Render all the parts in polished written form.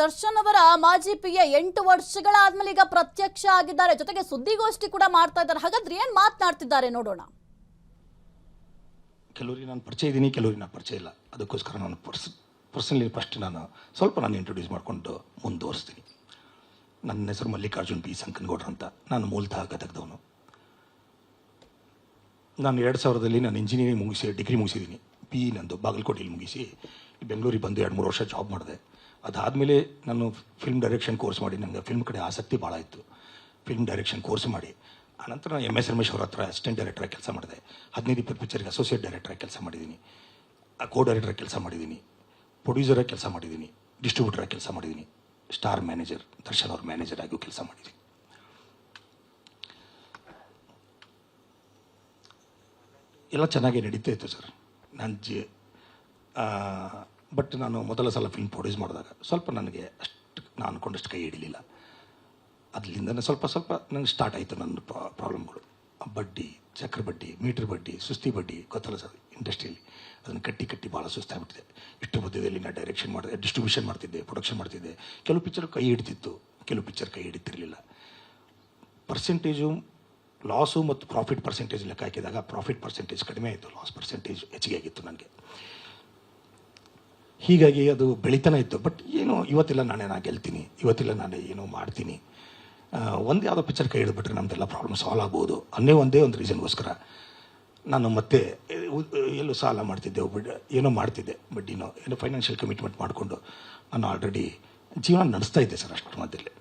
ದರ್ಶನ್ ಅವರ ಮಾಜಿ ಪಿಎ 8 ವರ್ಷಗಳಾದ್ಮೇಲೆ ಈಗ ಪ್ರತ್ಯಕ್ಷ ಆಗಿದ್ದಾರೆ. ಜೊತೆಗೆ ಸುದ್ದಿಗೋಷ್ಠಿ ಕೂಡ ಮಾಡ್ತಾ ಇದ್ದಾರೆ. ಹಾಗಾದ್ರೆ ಏನ್ ಮಾತನಾಡ್ತಿದ್ದಾರೆ ನೋಡೋಣ. ಕೆಲವರಿಗೆ ನಾನು ಪರಿಚಯ ಇದ್ದೀನಿ, ಕೆಲವರಿಗೆ ನಾನು ಪರಿಚಯ ಇಲ್ಲ. ಅದಕ್ಕೋಸ್ಕರ ನಾನು ಪರ್ಸನಲಿ ಫಸ್ಟ್ ನಾನು ಇಂಟ್ರೊಡ್ಯೂಸ್ ಮಾಡಿಕೊಂಡು ಮುಂದುವರಿಸ್ತೀನಿ. ನನ್ನ ಹೆಸರು ಮಲ್ಲಿಕಾರ್ಜುನ್ ಪಿ ಸಂಕನಗೌಡ್ರು ಅಂತ. ನಾನು ಮೂಲತಃ ಗದಗದವನು. ನಾನು 2000ರಲ್ಲಿ ನಾನು ಇಂಜಿನಿಯರಿಂಗ್ ಮುಗಿಸಿ ಡಿಗ್ರಿ ಮುಗಿಸಿದ್ದೀನಿ. ಪಿ ನಂದು ಬಾಗಲಕೋಟೆಯಲ್ಲಿ ಮುಗಿಸಿ ಬೆಂಗಳೂರಿಗೆ ಬಂದು 2-3 ವರ್ಷ ಜಾಬ್ ಮಾಡಿದೆ. ಅದಾದಮೇಲೆ ನಾನು ಫಿಲ್ಮ್ ಡೈರೆಕ್ಷನ್ ಕೋರ್ಸ್ ಮಾಡಿ, ನನಗೆ ಫಿಲ್ಮ್ ಕಡೆ ಆಸಕ್ತಿ ಭಾಳ ಇತ್ತು. ಫಿಲ್ಮ್ ಡೈರೆಕ್ಷನ್ ಕೋರ್ಸ್ ಮಾಡಿ ಆನಂತರ ನಾನು MS ರಮೇಶ್ ಅವ್ರ ಹತ್ರ ಅಸಿಸ್ಟೆಂಟ್ ಡೈರೆಕ್ಟರಾಗಿ ಕೆಲಸ ಮಾಡಿದೆ. 15-20 ಪಿಕ್ಚರ್ಗೆ ಅಸೋಸಿಯೇಟ್ ಡೈರೆಕ್ಟರಾಗಿ ಕೆಲಸ ಮಾಡಿದ್ದೀನಿ, ಕೋ ಡೈರೆಕ್ಟರಾಗಿ ಕೆಲಸ ಮಾಡಿದ್ದೀನಿ, ಪ್ರೊಡ್ಯೂಸರಾಗಿ ಕೆಲಸ ಮಾಡಿದ್ದೀನಿ, ಡಿಸ್ಟ್ರಿಬ್ಯೂಟರಾಗಿ ಕೆಲಸ ಮಾಡಿದ್ದೀನಿ, ಸ್ಟಾರ್ ಮ್ಯಾನೇಜರ್ ದರ್ಶನ್ ಅವ್ರ ಮ್ಯಾನೇಜರ್ ಆಗಿಯೂ ಕೆಲಸ ಮಾಡಿದ್ದೀನಿ. ಎಲ್ಲ ಚೆನ್ನಾಗಿ ನಡೀತಾ ಇತ್ತು ಸರ್. ಬಟ್ ನಾನು ಮೊದಲ ಸಲ ಫಿಲ್ಮ್ ಪ್ರೊಡ್ಯೂಸ್ ಮಾಡಿದಾಗ ಸ್ವಲ್ಪ ನನಗೆ ಅಷ್ಟು ನಾನು ಅಂದ್ಕೊಂಡಷ್ಟು ಕೈ ಹಿಡಿಲಿಲ್ಲ. ಅದರಿಂದನೇ ಸ್ವಲ್ಪ ನನಗೆ ಸ್ಟಾರ್ಟ್ ಆಯಿತು ನನ್ನ ಪ್ರಾಬ್ಲಮ್ಗಳು. ಬಡ್ಡಿ, ಚಕ್ರ ಬಡ್ಡಿ, ಮೀಟ್ರ್ ಬಡ್ಡಿ, ಸುಸ್ತಿ ಬಡ್ಡಿ, ಗೊತ್ತಲ್ಲ ಸರ್ ಇಂಡಸ್ಟ್ರಿಯಲ್ಲಿ. ಅದನ್ನು ಕಟ್ಟಿ ಭಾಳ ಸುಸ್ತಾಗ್ಬಿಟ್ಟಿದೆ. ಇಷ್ಟು ಬುದ್ಧಿಯಲ್ಲಿ ನಾನು ಡೈರೆಕ್ಷನ್ ಮಾಡಿದೆ, ಡಿಸ್ಟ್ರಿಬ್ಯೂಷನ್ ಮಾಡ್ತಿದ್ದೆ, ಪ್ರೊಡಕ್ಷನ್ ಮಾಡ್ತಿದ್ದೆ. ಕೆಲವು ಪಿಕ್ಚರ್ ಕೈ ಹಿಡಿತಿತ್ತು, ಕೆಲವು ಪಿಕ್ಚರ್ ಕೈ ಹಿಡಿತಿರಲಿಲ್ಲ. ಪರ್ಸೆಂಟೇಜು ಲಾಸು ಮತ್ತು ಪ್ರಾಫಿಟ್ ಪರ್ಸೆಂಟೇಜ್ ಲೆಕ್ಕ ಹಾಕಿದಾಗ ಪ್ರಾಫಿಟ್ ಪರ್ಸೆಂಟೇಜ್ ಕಡಿಮೆ ಆಯಿತು, ಲಾಸ್ ಪರ್ಸೆಂಟೇಜ್ ಹೆಚ್ಚಿಗೆ ಆಗಿತ್ತು ನನಗೆ. ಹೀಗಾಗಿ ಅದು ಬೆಳೀತಾನೆ ಇತ್ತು. ಬಟ್ ಏನೋ ಇವತ್ತಿಲ್ಲ ನಾನೇ ಗೆಲ್ತೀನಿ, ಇವತ್ತಿಲ್ಲ ನಾನೇ ಏನೋ ಮಾಡ್ತೀನಿ, ಒಂದು ಯಾವುದೋ ಪಿಕ್ಚರ್ ಕೈ ಹಿಡಿದ್ಬಿಟ್ರೆ ನಮ್ಮದೆಲ್ಲ ಪ್ರಾಬ್ಲಮ್ ಸಾಲ್ವ್ ಆಗ್ಬೋದು ಅನ್ನೇ ಒಂದೇ ಒಂದು ರೀಸನ್ಗೋಸ್ಕರ ನಾನು ಮತ್ತೆ ಎಲ್ಲೋ ಸಾಲ ಮಾಡ್ತಿದ್ದೆ, ಏನೋ ಮಾಡ್ತಿದ್ದೆ, ಬಡ್ಡಿನೋ ಏನೋ ಫೈನಾನ್ಷಿಯಲ್ ಕಮಿಟ್ಮೆಂಟ್ ಮಾಡಿಕೊಂಡು ನಾನು ಆಲ್ರೆಡಿ ಜೀವನ ನಡೆಸ್ತಾ ಇದ್ದೆ ಸರ್. ಅಷ್ಟರ ಮಧ್ಯದಲ್ಲಿ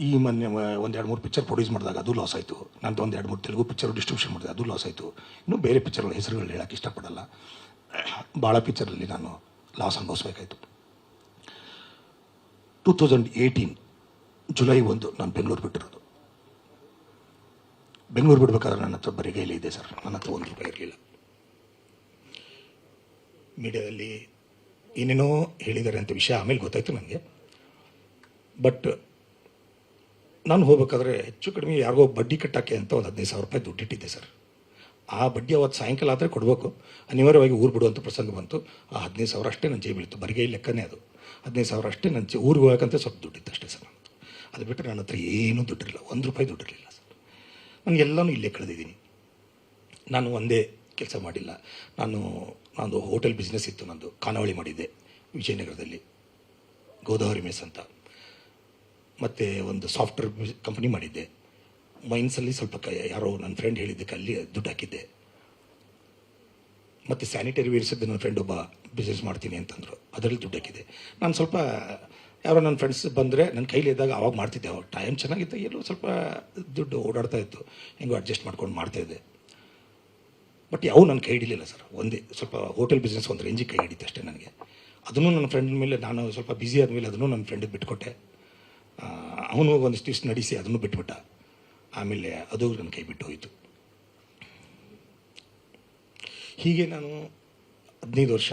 ಈ ಮೊನ್ನೆ 1-2-3 ಪಿಕ್ಚರ್ ಪ್ರೊಡ್ಯೂಸ್ ಮಾಡಿದಾಗ ಅದು ಲಾಸ್ ಆಯಿತು. ನಂದು 1-2-3 ತೆಲುಗು ಪಿಕ್ಚರ್ ಡಿಸ್ಟ್ರಿಬ್ಯೂಷನ್ ಮಾಡಿದೆ, ಅದು ಲಾಸ್ ಆಯಿತು. ಇನ್ನೂ ಬೇರೆ ಪಿಕ್ಚರ್ಗಳ ಹೆಸರುಗಳು ಹೇಳೋಕ್ಕೆ ಇಷ್ಟಪಡಲ್ಲ. ಭಾಳ ಪಿಕ್ಚರಲ್ಲಿ ನಾನು ಲಾಸ್ ಅನುಭವಿಸ್ಬೇಕಾಯಿತು. 2018 ಜುಲೈ 1 ನಾನು ಬೆಂಗಳೂರು ಬಿಟ್ಟಿರೋದು. ಬೆಂಗಳೂರು ಬಿಡಬೇಕಾದ್ರೆ ನನ್ನ ಹತ್ರ ಬರೀ ಕೈಲಿ ಇದೆ ಸರ್, ನನ್ನ ಹತ್ರ ₹1 ಇರಲಿಲ್ಲ. ಮೀಡಿಯಾದಲ್ಲಿ ಏನೇನೋ ಹೇಳಿದ್ದಾರೆ ಅಂತ ವಿಷಯ ಆಮೇಲೆ ಗೊತ್ತಾಯಿತು ನನಗೆ. ಬಟ್ ನಾನು ಹೋಗ್ಬೇಕಾದ್ರೆ ಹೆಚ್ಚು ಕಡಿಮೆ ಯಾರಿಗೋ ಬಡ್ಡಿ ಕಟ್ಟೋಕ್ಕೆ ಅಂತ ಒಂದು ₹15,000 ದುಡ್ಡಿಟ್ಟಿದ್ದೆ ಸರ್. ಆ ಬಡ್ಡಿ ಅವತ್ತು ಸಾಯಂಕಾಲ ಆದರೆ ಕೊಡಬೇಕು, ಅನಿವಾರ್ಯವಾಗಿ ಊರು ಬಿಡುವಂಥ ಪ್ರಸಂಗ ಬಂತು. ಆ 15,000 ಅಷ್ಟೇ ನನ್ನ ಜೇಬಿಳಿತ್ತು. ಬರಿಗೈ ಲೆಕ್ಕನೇ ಅದು. 15,000 ಅಷ್ಟೇ ನನ್ನ ಊರಿಗೆ ಹೋಗೋಕ್ಕಂತ ಸ್ವಲ್ಪ ದುಡ್ಡಿತ್ತು ಅಷ್ಟೇ ಸರ್. ಅದು ಬಿಟ್ಟರೆ ನನ್ನ ಹತ್ರ ಏನೂ ದುಡ್ಡಿರಲಿಲ್ಲ, ₹1 ದುಡ್ಡಿರಲಿಲ್ಲ ಸರ್. ನನಗೆಲ್ಲನೂ ಇಲ್ಲೇ ಕಳೆದಿದ್ದೀನಿ. ನಾನು ಒಂದೇ ಕೆಲಸ ಮಾಡಿಲ್ಲ. ನಂದು ಹೋಟೆಲ್ ಬಿಸ್ನೆಸ್ ಇತ್ತು, ನಂದು ಖಾನಾವಳಿ ಮಾಡಿದ್ದೆ ವಿಜಯನಗರದಲ್ಲಿ, ಗೋದಾವರಿ ಮೆಸ್ ಅಂತ. ಮತ್ತು ಒಂದು ಸಾಫ್ಟ್ವೇರ್ ಕಂಪ್ನಿ ಮಾಡಿದ್ದೆ. ಮೈನ್ಸಲ್ಲಿ ಸ್ವಲ್ಪ ಯಾರೋ ನನ್ನ ಫ್ರೆಂಡ್ ಹೇಳಿದ್ದಕ್ಕೆ ಅಲ್ಲಿ ದುಡ್ಡು ಹಾಕಿದ್ದೆ. ಮತ್ತು ಸ್ಯಾನಿಟರಿ ವೇರ್ಸದ್ದು ನನ್ನ ಫ್ರೆಂಡ್ ಒಬ್ಬ ಬಿಸ್ನೆಸ್ ಮಾಡ್ತೀನಿ ಅಂತಂದರು, ಅದರಲ್ಲಿ ದುಡ್ಡು ಹಾಕಿದ್ದೆ. ನಾನು ಸ್ವಲ್ಪ ಯಾರೋ ನನ್ನ ಫ್ರೆಂಡ್ಸ್ ಬಂದರೆ ನನ್ನ ಕೈಲಿ ಇದ್ದಾಗ ಆವಾಗ ಮಾಡ್ತಿದ್ದೆ. ಅವಾಗ ಟೈಮ್ ಚೆನ್ನಾಗಿತ್ತು, ಎಲ್ಲೋ ಸ್ವಲ್ಪ ದುಡ್ಡು ಓಡಾಡ್ತಾ ಇತ್ತು, ಹೆಂಗೋ ಅಡ್ಜಸ್ಟ್ ಮಾಡ್ಕೊಂಡು ಮಾಡ್ತಾಯಿದ್ದೆ. ಬಟ್ ಯಾವ ನನ್ನ ಕೈ ಹಿಡಿಲಿಲ್ಲ ಸರ್. ಒಂದೇ ಸ್ವಲ್ಪ ಹೋಟೆಲ್ ಬಿಸ್ನೆಸ್ ಒಂದು ರೇಂಜಿಗೆ ಕೈ ಹಿಡಿತು ಅಷ್ಟೇ ನನಗೆ. ಅದನ್ನು ನನ್ನ ಫ್ರೆಂಡ್ ಮೇಲೆ ನಾನು ಸ್ವಲ್ಪ ಬ್ಯುಸಿ ಆದಮೇಲೆ ಅದನ್ನು ನನ್ನ ಫ್ರೆಂಡಿಗೆ ಬಿಟ್ಕೊಟ್ಟೆ. ಅವನು ಒಂದಿಷ್ಟು ದಿವಸ ನಡೆಸಿ ಅದನ್ನು ಬಿಟ್ಬಿಟ್ಟ. ಆಮೇಲೆ ಅದು ನನ್ನ ಕೈ ಬಿಟ್ಟು ಹೋಯಿತು. ಹೀಗೆ ನಾನು 15 ವರ್ಷ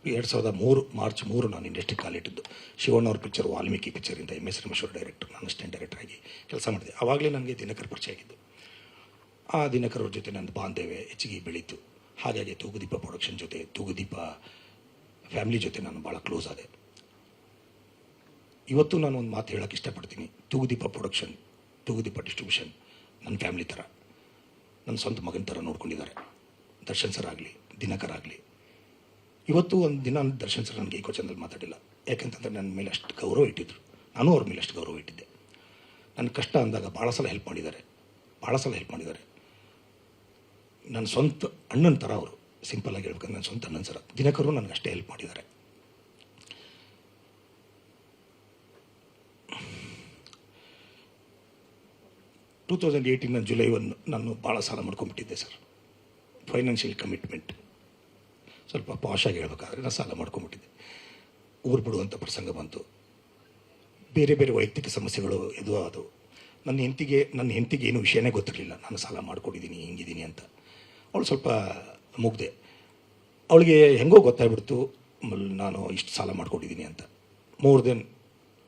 2003 ಮಾರ್ಚ್ 3 ನಾನು ಇಂಡಸ್ಟ್ರಿಗೆ ಕಾಲಿಟ್ಟಿದ್ದು. ಶಿವಣ್ಣವ್ರ ಪಿಕ್ಚರ್ ವಾಲ್ಮೀಕಿ ಪಿಕ್ಚರಿಂದ MS ರಮೇಶ್ ಅವ್ರ ಡೈರೆಕ್ಟರ್, ನಾನು ಅಸಿಸ್ಟೆಂಟ್ ಡೈರೆಕ್ಟರಾಗಿ ಕೆಲಸ ಮಾಡಿದೆ. ಆವಾಗಲೇ ನನಗೆ ದಿನಕರ್ ಪರಿಚಯ ಆಗಿದ್ದು. ಆ ದಿನಕರ್ ಅವ್ರ ಜೊತೆ ನನ್ನ ಬಾಂಧವ್ಯ ಹೆಚ್ಚಿಗೆ ಬೆಳೀತು. ಹಾಗಾಗಿ ತೂಗುದೀಪ ಪ್ರೊಡಕ್ಷನ್ ಜೊತೆ, ತೂಗುದೀಪ ಫ್ಯಾಮಿಲಿ ಜೊತೆ ನಾನು ಭಾಳ ಕ್ಲೋಸ್ ಆದೆ. ಇವತ್ತು ನಾನು ಒಂದು ಮಾತು ಹೇಳೋಕ್ಕೆ ಇಷ್ಟಪಡ್ತೀನಿ. ತೂಗುದೀಪ ಪ್ರೊಡಕ್ಷನ್, ತೂಗುದೀಪ ಡಿಸ್ಟ್ರಿಬ್ಯೂಷನ್ ನನ್ನ ಫ್ಯಾಮಿಲಿ ಥರ, ನನ್ನ ಸ್ವಂತ ಮಗನ ಥರ ನೋಡ್ಕೊಂಡಿದ್ದಾರೆ. ದರ್ಶನ್ ಸರ್ ಆಗಲಿ, ದಿನಕರ್ ಆಗಲಿ. ಇವತ್ತು ಒಂದು ದಿನ ದರ್ಶನ್ ಸರ್ ನನಗೆ ಏಕವಚನದಲ್ಲಿ ಮಾತಾಡಿಲ್ಲ. ಯಾಕೆಂತಂದರೆ ನನ್ನ ಮೇಲೆ ಅಷ್ಟು ಗೌರವ ಇಟ್ಟಿದ್ರು, ನಾನು ಅವ್ರ ಮೇಲೆ ಅಷ್ಟು ಗೌರವ ಇಟ್ಟಿದ್ದೆ. ನನ್ನ ಕಷ್ಟ ಅಂದಾಗ ಭಾಳ ಸಲ ಹೆಲ್ಪ್ ಮಾಡಿದ್ದಾರೆ. ನನ್ನ ಸ್ವಂತ ಅಣ್ಣನ ಥರ ಅವರು. ಸಿಂಪಲ್ಲಾಗಿ ಹೇಳ್ಬೇಕಂದ್ರೆ ನನ್ನ ಸ್ವಂತ ಅಣ್ಣನ ಸರ. ದಿನಕರು ನನಗೆ ಅಷ್ಟೇ ಹೆಲ್ಪ್ ಮಾಡಿದ್ದಾರೆ. ಜುಲೈ 1 ನಾನು ಭಾಳ ಸಾಲ ಮಾಡ್ಕೊಂಡ್ಬಿಟ್ಟಿದ್ದೆ ಸರ್. ಫೈನಾನ್ಷಿಯಲ್ ಕಮಿಟ್ಮೆಂಟ್ ಸ್ವಲ್ಪ ಪಾಶಾಗಿ ಹೇಳ್ಬೇಕಾದ್ರೆ ನಾನು ಸಾಲ ಮಾಡ್ಕೊಂಡ್ಬಿಟ್ಟಿದ್ದೆ. ಊರು ಬಿಡುವಂಥ ಪ್ರಸಂಗ ಬಂತು. ಬೇರೆ ವೈಯಕ್ತಿಕ ಸಮಸ್ಯೆಗಳು ಅದು. ನನ್ನ ಹೆಂಡತಿಗೆ ಏನು ವಿಷಯನೇ ಗೊತ್ತಿರಲಿಲ್ಲ ನಾನು ಸಾಲ ಮಾಡ್ಕೊಂಡಿದ್ದೀನಿ, ಹಿಂಗಿದ್ದೀನಿ ಅಂತ. ಅವಳು ಸ್ವಲ್ಪ ಮುಗ್ದೆ. ಅವಳಿಗೆ ಹೆಂಗೋ ಗೊತ್ತಾಗ್ಬಿಡ್ತು ನಾನು ಇಷ್ಟು ಸಾಲ ಮಾಡ್ಕೊಂಡಿದ್ದೀನಿ ಅಂತ. more than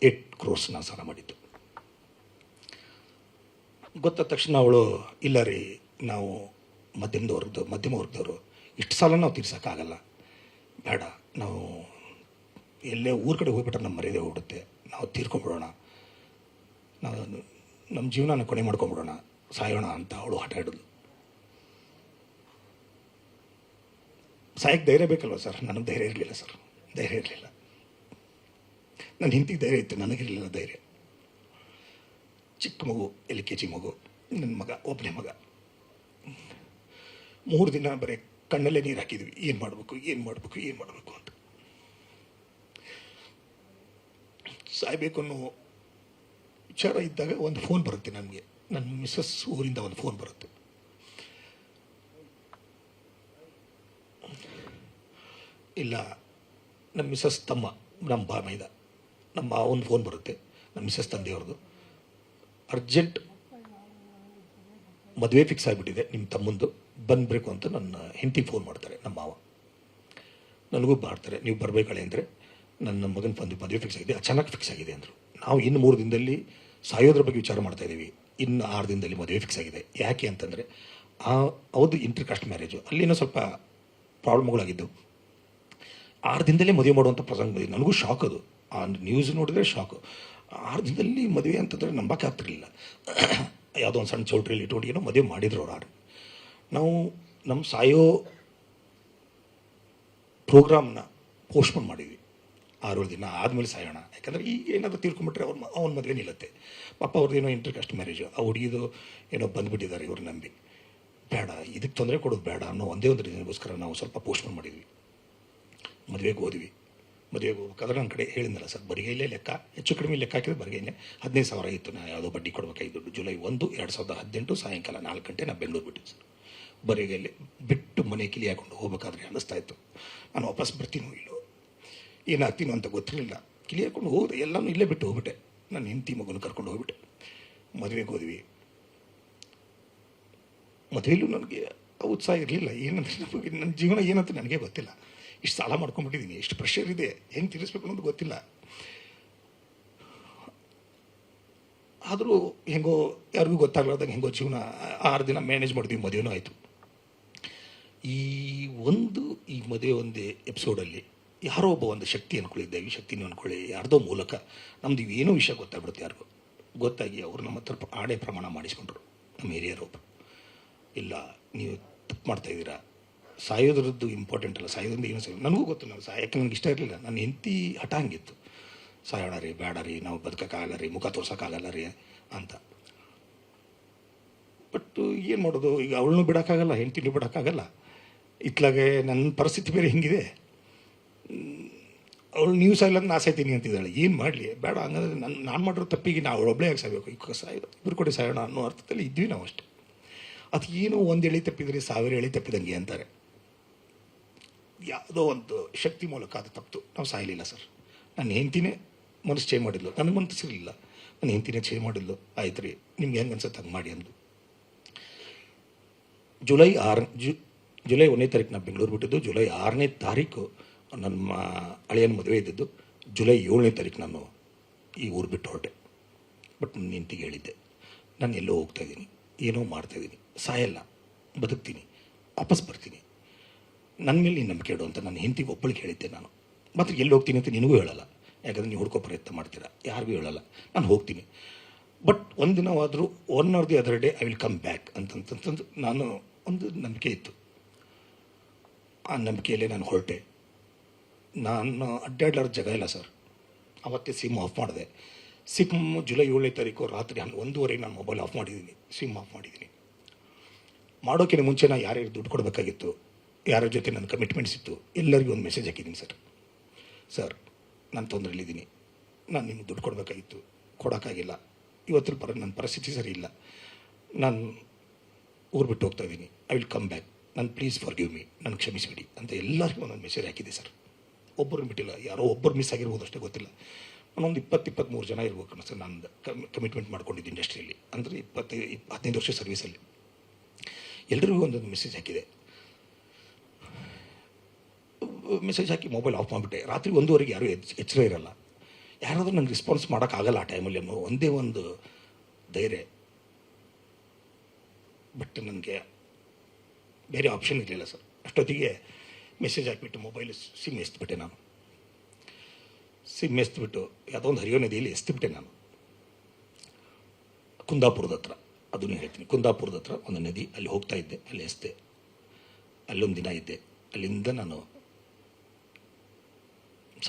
8 crores ನಾನು ಸಾಲ ಮಾಡಿದ್ದು. ಗೊತ್ತಾದ ತಕ್ಷಣ ಅವಳು, ಇಲ್ಲ ರೀ, ನಾವು ಮಧ್ಯಮ ವರ್ಗದವರು ಇಷ್ಟು ಸಾಲ ನಾವು ತೀರ್ಸೋಕ್ಕಾಗಲ್ಲ, ಬೇಡ, ನಾವು ಎಲ್ಲೇ ಊರ ಕಡೆ ಹೋಗ್ಬಿಟ್ರೆ ನಮ್ಮ ಮರ್ಯಾದೆ ಹೋಗ್ಬಿಡುತ್ತೆ, ನಾವು ತೀರ್ಕೊಂಡ್ಬಿಡೋಣ, ನಾವು ನಮ್ಮ ಜೀವನನ ಕೊನೆ ಮಾಡ್ಕೊಂಬಿಡೋಣ, ಸಾಯೋಣ ಅಂತ ಅವಳು ಹಠ ಹಿಡಿದ್ಲು. ಸಾಯಕ್ಕೆ ಧೈರ್ಯ ಬೇಕಲ್ವ ಸರ್? ನನಗೆ ಧೈರ್ಯ ಇರಲಿಲ್ಲ ಸರ್, ಧೈರ್ಯ ಇರಲಿಲ್ಲ. ನನ್ನ ಹೆಂಡತಿಗೆ ಧೈರ್ಯ ಇತ್ತು, ನನಗಿರಲಿಲ್ಲ ಧೈರ್ಯ. ಚಿಕ್ಕ ಮಗು, LKG ಮಗು, ನನ್ನ ಮಗ, ಒಬ್ಬನೇ ಮಗ. 3 ದಿನ ಬರೀ ಕಣ್ಣಲ್ಲೇ ನೀರು ಹಾಕಿದ್ವಿ, ಏನು ಮಾಡಬೇಕು ಅಂತ. ಸಾಯಬೇಕು ಅನ್ನೋ ವಿಚಾರ ಇದ್ದಾಗ ಒಂದು ಫೋನ್ ಬರುತ್ತೆ ನನಗೆ, ನನ್ನ ಮಿಸ್ಸಸ್ ಊರಿಂದ ಒಂದು ಫೋನ್ ಬರುತ್ತೆ. ಇಲ್ಲ, ನಮ್ಮ ಮಿಸ್ಸಸ್ ತಮ್ಮ, ನಮ್ಮ ಬಾಮೈದ, ನಮ್ಮ ಮಾವನ ಫೋನ್ ಬರುತ್ತೆ, ನಮ್ಮ ಮಿಸ್ಸಸ್ ತಂದೆಯವ್ರದ್ದು. ಅರ್ಜೆಂಟ್ ಮದುವೆ ಫಿಕ್ಸ್ ಆಗಿಬಿಟ್ಟಿದೆ ನಿಮ್ಮ ತಮ್ಮಂದು, ಬಂದ್ಬೇಕು ಅಂತ ನನ್ನ ಹೆಂಡತಿಗೆ ಫೋನ್ ಮಾಡ್ತಾರೆ ನಮ್ಮ ಮಾವ. ನನಗೂ ಮಾಡ್ತಾರೆ, ನೀವು ಬರಬೇಕಳೆ ಅಂದರೆ ನನ್ನ ಮಗನ ಬಂದು ಮದುವೆ ಫಿಕ್ಸ್ ಆಗಿದೆ, ಅಚಾನಕ್ ಫಿಕ್ಸ್ ಆಗಿದೆ ಅಂದರು. ನಾವು ಇನ್ನು 3 ದಿನದಲ್ಲಿ ಸಾಯೋದ್ರ ಬಗ್ಗೆ ವಿಚಾರ ಮಾಡ್ತಾ ಇದ್ದೀವಿ, ಇನ್ನು 6 ದಿನದಲ್ಲಿ ಮದುವೆ ಫಿಕ್ಸ್ ಆಗಿದೆ. ಯಾಕೆ ಅಂತಂದರೆ ಅವ್ರದ್ದು ಇಂಟರ್ ಕಾಸ್ಟ್ ಮ್ಯಾರೇಜು, ಅಲ್ಲಿನೂ ಸ್ವಲ್ಪ ಪ್ರಾಬ್ಲಮ್ಗಳಾಗಿದ್ದು. 6 ದಿನದಲ್ಲೇ ಮದುವೆ ಮಾಡುವಂಥ ಪ್ರಸಂಗ ಬಂದಿದ್ದು. ನನಗೂ ಶಾಕ್ ಅದು, ಆ ನ್ಯೂಸ್ ನೋಡಿದ್ರೆ ಶಾಕು. 6 ದಿನದಲ್ಲಿ ಮದುವೆ ಅಂತಂದರೆ ನಂಬಕ್ಕೆ ಆಗ್ತಿರಲಿಲ್ಲ. ಯಾವುದೋ ಒಂದು ಸಣ್ಣ ಚೌಟ್ರಿಯಲ್ಲಿ ಇಟ್ಕೊಂಡು ಏನೋ ಮದುವೆ ಮಾಡಿದ್ರು ಅವ್ರು. ನಾವು ನಮ್ಮ ಸಾಯೋ ಪ್ರೋಗ್ರಾಮ್ನ ಪೋಸ್ಟ್ಪೋನ್ ಮಾಡಿದ್ವಿ, 6 ದಿನ ಆದಮೇಲೆ ಸಾಯೋಣ. ಯಾಕಂದರೆ ಈಗ ಏನಾದರೂ ತೀರ್ಕೊಂಡ್ಬಿಟ್ರೆ ಅವನ ಮದುವೆ ನಿಲ್ಲತ್ತೆ. ಪಾಪ ಅವ್ರದ್ದೇನೋ ಇಂಟರ್ ಕಾಸ್ಟ್ ಮ್ಯಾರೇಜು, ಆ ಹುಡುಗಿದು ಏನೋ ಬಂದುಬಿಟ್ಟಿದ್ದಾರೆ ಇವ್ರು ನಂಬಿ. ಬೇಡ, ಇದಕ್ಕೆ ತೊಂದರೆ ಕೊಡೋದು ಬೇಡ ಅನ್ನೋ ಒಂದೇ ಒಂದು ರೀಸನ್ಗೋಸ್ಕರ ನಾವು ಸ್ವಲ್ಪ ಪೋಸ್ಟ್ಪೋನ್ ಮಾಡಿದ್ವಿ. ಮದುವೆಗೆ ಹೋದ್ವಿ. ಮದುವೆಗೆ ಹೋಗ್ಬೇಕಾದ್ರೆ ನನ್ನ ಕಡೆ ಹೇಳಿದ್ನಲ್ಲ ಸರ್, ಬರಿಗೈಲೇ ಲೆಕ್ಕ, ಹೆಚ್ಚು ಕಡಿಮೆ ಲೆಕ್ಕ ಹಾಕಿದ್ರೆ ಬರಿಗೈಲೇ 15,000 ಇತ್ತು. ನಾ ಯಾವುದೋ ಬಡ್ಡಿ ಕೊಡಬೇಕಾಗಿದ್ದು ದುಡ್ಡು. ಜುಲೈ 1, 2018 ಸಾಯಂಕಾಲ 4 ಗಂಟೆ ನಾನು ಬೆಂಗಳೂರು ಬಿಟ್ಟಿದ್ದೆ ಸರ್. ಬರಿಗೈಲೇ ಬಿಟ್ಟು ಮನೆ ಕಿಲಿ ಹಾಕೊಂಡು ಹೋಗ್ಬೇಕಾದ್ರೆ ಅನ್ನಿಸ್ತಾ ಇತ್ತು, ನಾನು ವಾಪಸ್ ಬರ್ತೀನೋ ಇಲ್ಲೋ, ಏನಾಗ್ತೀನೋ ಅಂತ ಗೊತ್ತಿರಲಿಲ್ಲ. ಕಿಲಿ ಹಾಕೊಂಡು ಹೋದೆ, ಎಲ್ಲನೂ ಇಲ್ಲೇ ಬಿಟ್ಟು ಹೋಗ್ಬಿಟ್ಟೆ. ನನ್ನ ಹೆಂಡತಿ ಮಗನ ಕರ್ಕೊಂಡು ಹೋಗ್ಬಿಟ್ಟೆ. ಮದುವೆಗೆ ಹೋದ್ವಿ. ಮದುವೆಯಲ್ಲೂ ನನಗೆ ಉತ್ಸಾಹ ಇರಲಿಲ್ಲ. ಏನಂದರೆ ನನ್ನ ಜೀವನ ಏನಂತ ನನಗೆ ಗೊತ್ತಿಲ್ಲ. ಇಷ್ಟು ಸಾಲ ಮಾಡ್ಕೊಂಡ್ಬಿಟ್ಟಿದ್ದೀನಿ, ಎಷ್ಟು ಪ್ರೆಷರ್ ಇದೆ, ಹೆಂಗೆ ತೀರಿಸ್ಬೇಕು ಅನ್ನೋದು ಗೊತ್ತಿಲ್ಲ. ಆದರೂ ಹೆಂಗೋ ಯಾರಿಗೂ ಗೊತ್ತಾಗ್ಲಾರ್ದಾಗ ಹೆಂಗೋ ಜೀವನ 6 ದಿನ ಮ್ಯಾನೇಜ್ ಮಾಡಿದ್ವಿ. ಮದುವೆನೂ ಆಯಿತು. ಈ ಮದುವೆ ಒಂದೇ ಎಪಿಸೋಡಲ್ಲಿ ಯಾರೋ ಒಬ್ಬ ಒಂದು ಶಕ್ತಿ ಅಂದ್ಕೊಳ್ಳಿ, ದೈವಿ ಶಕ್ತಿನೂ ಅಂದ್ಕೊಳ್ಳಿ, ಯಾರ್ದೋ ಮೂಲಕ ನಮ್ದು ಏನೋ ವಿಷಯ ಗೊತ್ತಾಗ್ಬಿಡುತ್ತೆ. ಯಾರಿಗೂ ಗೊತ್ತಾಗಿ ಅವರು ನಮ್ಮ ಹತ್ರ ಆಣೆ ಪ್ರಮಾಣ ಮಾಡಿಸ್ಕೊಂಡ್ರು. ನಮ್ಮ ಹಿರಿಯರೊಬ್ಬರು, ಇಲ್ಲ ನೀವು ತಪ್ಪು ಮಾಡ್ತಾಯಿದ್ದೀರಾ, ಸಾಯೋದ್ರದ್ದು ಇಂಪಾರ್ಟೆಂಟ್ ಅಲ್ಲ, ಸಾಯೋದ್ರಿಂದ ಏನೋ ನನಗೂ ಗೊತ್ತು. ನಾನು ಸಾಯಕ್ಕೆ ನನಗೆ ಇಷ್ಟ ಇರಲಿಲ್ಲ. ನನ್ನ ಹೆಂಡತಿ ಹಠ ಹಂಗಿತ್ತು, ಸಾಯೋಣ ರೀ, ಬೇಡ ರೀ, ನಾವು ಬದುಕೋಕ್ಕಾಗಲ್ಲ ರೀ, ಮುಖ ತೋರ್ಸೋಕ್ಕಾಗಲ್ಲ ರೀ ಅಂತ. ಬಟ್ ಏನು ಮಾಡೋದು, ಈಗ ಅವಳನ್ನೂ ಬಿಡೋಕ್ಕಾಗಲ್ಲ, ಹೆಂಡ್ತಿನೂ ಬಿಡೋಕ್ಕಾಗಲ್ಲ. ಇತ್ಲಾಗೆ ನನ್ನ ಪರಿಸ್ಥಿತಿ ಬೇರೆ ಹಿಂಗಿದೆ. ಅವಳು ನೀವು ಸಾಯಿಲ್ಲ ನಾ ಸಾಯ್ತೀನಿ ಅಂತಿದ್ದಾಳೆ. ಏನು ಮಾಡಲಿ, ಬೇಡ, ಹಂಗಂದ್ರೆ ನಾನು ಮಾಡಿರೋ ತಪ್ಪಿಗೆ ನಾವು ಅವಳೊಬ್ಬಳೇ ಆಗಿ ಸಾಯಬೇಕು, ಈಗ ಇಬ್ಬರು ಕೊಡಿ ಸಾಯೋಣ ಅನ್ನೋ ಅರ್ಥದಲ್ಲಿ ಇದ್ವಿ ನಾವು ಅಷ್ಟೇ. ಅದು ಏನೋ 1 ಎಳೆ ತಪ್ಪಿದರೆ 1000 ಎಳೆ ತಪ್ಪಿದಂಗೆ ಅಂತಾರೆ. ಯಾವುದೋ ಒಂದು ಶಕ್ತಿ ಮೂಲಕ ಅದು ತಪ್ಪಿತು, ನಾವು ಸಾಯಲಿಲ್ಲ ಸರ್. ನನ್ನ ಹೆಂಡ್ತಿನೇ ಮನಸ್ಸು ಚೇಂಜ್ ಮಾಡಿದ್ಲು, ನನಗೆ ಮನಸ್ಸಿರಲಿಲ್ಲ. ನನ್ನ ಹೆಂಡ್ತಿನೇ ಚೇಂಜ್ ಮಾಡಿದ್ಲು. ಆಯ್ತು ರೀ, ನಿಮ್ಗೆ ಹೆಂಗೆ ಅನ್ಸುತ್ತೆ ಹಂಗೆ ಮಾಡಿ ಅಂದು. ಜುಲೈ 1ನೇ ತಾರೀಕು ನಾನು ಬೆಂಗಳೂರು ಬಿಟ್ಟಿದ್ದು. ಜುಲೈ 6ನೇ ತಾರೀಕು ನಮ್ಮ ಹಳೆಯನ ಮದುವೆ ಇದ್ದಿದ್ದು. ಜುಲೈ 7ನೇ ತಾರೀಕು ನಾನು ಈ ಊರು ಬಿಟ್ಟು ಹೊರಟೆ. ಬಟ್ ನನ್ನ ಹೆಂಡ್ತಿಗೆ ಹೇಳಿದ್ದೆ, ನಾನು ಎಲ್ಲೋ ಹೋಗ್ತಾಯಿದ್ದೀನಿ, ಏನೋ ಮಾಡ್ತಾಯಿದ್ದೀನಿ, ಸಾಯಲ್ಲ, ಬದುಕ್ತೀನಿ, ವಾಪಸ್ ಬರ್ತೀನಿ, ನನ್ನ ಮೇಲೆ ನೀನು ನಂಬಿಕೆ ಇಡು ಅಂತ ನನ್ನ ಹೆಂಡತಿಗೆ ಒಬ್ಬಳಿಗೆ ಹೇಳಿದ್ದೆ ನಾನು. ಮತ್ತು ಎಲ್ಲಿ ಹೋಗ್ತೀನಿ ಅಂತ ನಿನಗೂ ಹೇಳಲ್ಲ, ಯಾಕಂದರೆ ನೀವು ಹುಡ್ಕೋ ಪ್ರಯತ್ನ ಮಾಡ್ತೀರಾ, ಯಾರಿಗೂ ಹೇಳಲ್ಲ. ನಾನು ಹೋಗ್ತೀನಿ, ಬಟ್ ಒಂದು ದಿನವಾದರೂ 1 or the other day I will come back ಅಂತಂತಂದು ನಾನು ಒಂದು ನಂಬಿಕೆ ಇತ್ತು. ಆ ನಂಬಿಕೆಯಲ್ಲೇ ನಾನು ಹೊರಟೆ. ನಾನು ಅಡ್ಡಾಡ್ಲಾರ ಜಾಗ ಇಲ್ಲ ಸರ್. ಅವತ್ತೇ ಸಿಮ್ ಆಫ್ ಮಾಡಿದೆ. ಜುಲೈ 7ನೇ ತಾರೀಕು ರಾತ್ರಿ 1:30 ನಾನು ಮೊಬೈಲ್ ಆಫ್ ಮಾಡಿದ್ದೀನಿ, ಸಿಮ್ ಆಫ್ ಮಾಡಿದ್ದೀನಿ. ಮಾಡೋಕ್ಕಿಂತ ಮುಂಚೆ ನಾನು ಯಾರ್ಯಾರು ದುಡ್ಡು ಕೊಡಬೇಕಾಗಿತ್ತು, ಯಾರ ಜೊತೆ ನನ್ನ ಕಮಿಟ್ಮೆಂಟ್ಸ್ ಇತ್ತು, ಎಲ್ಲರಿಗೂ ಒಂದು ಮೆಸೇಜ್ ಹಾಕಿದ್ದೀನಿ. ಸರ್ ನಾನು ತೊಂದರೆಯಲ್ಲಿದ್ದೀನಿ, ನಾನು ನಿಮ್ಗೆ ದುಡ್ಡು ಕೊಡಬೇಕಾಗಿತ್ತು, ಕೊಡೋಕ್ಕಾಗಿಲ್ಲ, ಇವತ್ತು ನನ್ನ ಪರಿಸ್ಥಿತಿ ಸರಿ ಇಲ್ಲ, ನಾನು ಊರು ಬಿಟ್ಟು ಹೋಗ್ತಾ ಇದ್ದೀನಿ, ಐ ವಿಲ್ ಕಮ್ ಬ್ಯಾಕ್, ನಾನು ಪ್ಲೀಸ್ ಫಾರ್ಗಿವ್ ಮೀ, ನಾನು ಕ್ಷಮಿಸಿಬಿಡಿ ಅಂತ ಎಲ್ಲರಿಗೂ ಒಂದೊಂದು ಮೆಸೇಜ್ ಹಾಕಿದೆ ಸರ್. ಒಬ್ಬರು ಬಿಟ್ಟಿಲ್ಲ, ಯಾರೋ ಒಬ್ಬರು ಮಿಸ್ ಆಗಿರ್ಬೋದು ಅಷ್ಟೇ, ಗೊತ್ತಿಲ್ಲ. ನಾನೊಂದು 20-23 ಜನ ಇರ್ಬೇಕು ಸರ್. ನಾನು ಕಮಿಟ್ಮೆಂಟ್ ಮಾಡ್ಕೊಂಡಿದ್ದು ಇಂಡಸ್ಟ್ರಿಯಲ್ಲಿ, ಅಂದರೆ 15 ವರ್ಷ ಸರ್ವೀಸಲ್ಲಿ. ಎಲ್ರಿಗೂ ಒಂದೊಂದು ಮೆಸೇಜ್ ಹಾಕಿದೆ. ಮೆಸೇಜ್ ಹಾಕಿ ಮೊಬೈಲ್ ಆಫ್ ಮಾಡಿಬಿಟ್ಟೆ. ರಾತ್ರಿ 1:30 ಯಾರೂ ಎಚ್ಚರ ಇರಲ್ಲ, ಯಾರಾದರೂ ನನಗೆ ರೆಸ್ಪಾನ್ಸ್ ಮಾಡೋಕ್ಕಾಗಲ್ಲ ಆ ಟೈಮಲ್ಲಿ ಅನ್ನೋ ಒಂದೇ ಒಂದು ಧೈರ್ಯ. ಬಟ್ ನನಗೆ ಬೇರೆ ಆಪ್ಷನ್ ಇರಲಿಲ್ಲ ಸರ್. ಅಷ್ಟೊತ್ತಿಗೆ ಮೆಸೇಜ್ ಹಾಕಿಬಿಟ್ಟು ಮೊಬೈಲ್ ಸಿಮ್ ಎಸ್ಬಿಟ್ಟೆ ನಾನು. ಸಿಮ್ ಎಸ್ಬಿಟ್ಟು ಯಾವುದೋ ಒಂದು ಹರಿಯೋ ನದಿಯಲ್ಲಿ ಎಸ್ತಿಬಿಟ್ಟೆ ನಾನು. ಕುಂದಾಪುರದ ಹತ್ರ, ಅದನ್ನು ಹೇಳ್ತೀನಿ, ಕುಂದಾಪುರದ ಹತ್ರ ಒಂದು ನದಿ, ಅಲ್ಲಿ ಹೋಗ್ತಾ ಇದ್ದೆ, ಅಲ್ಲಿ ಎಸ್ತೆ. ಅಲ್ಲೊಂದು ದಿನ ಇದ್ದೆ. ಅಲ್ಲಿಂದ ನಾನು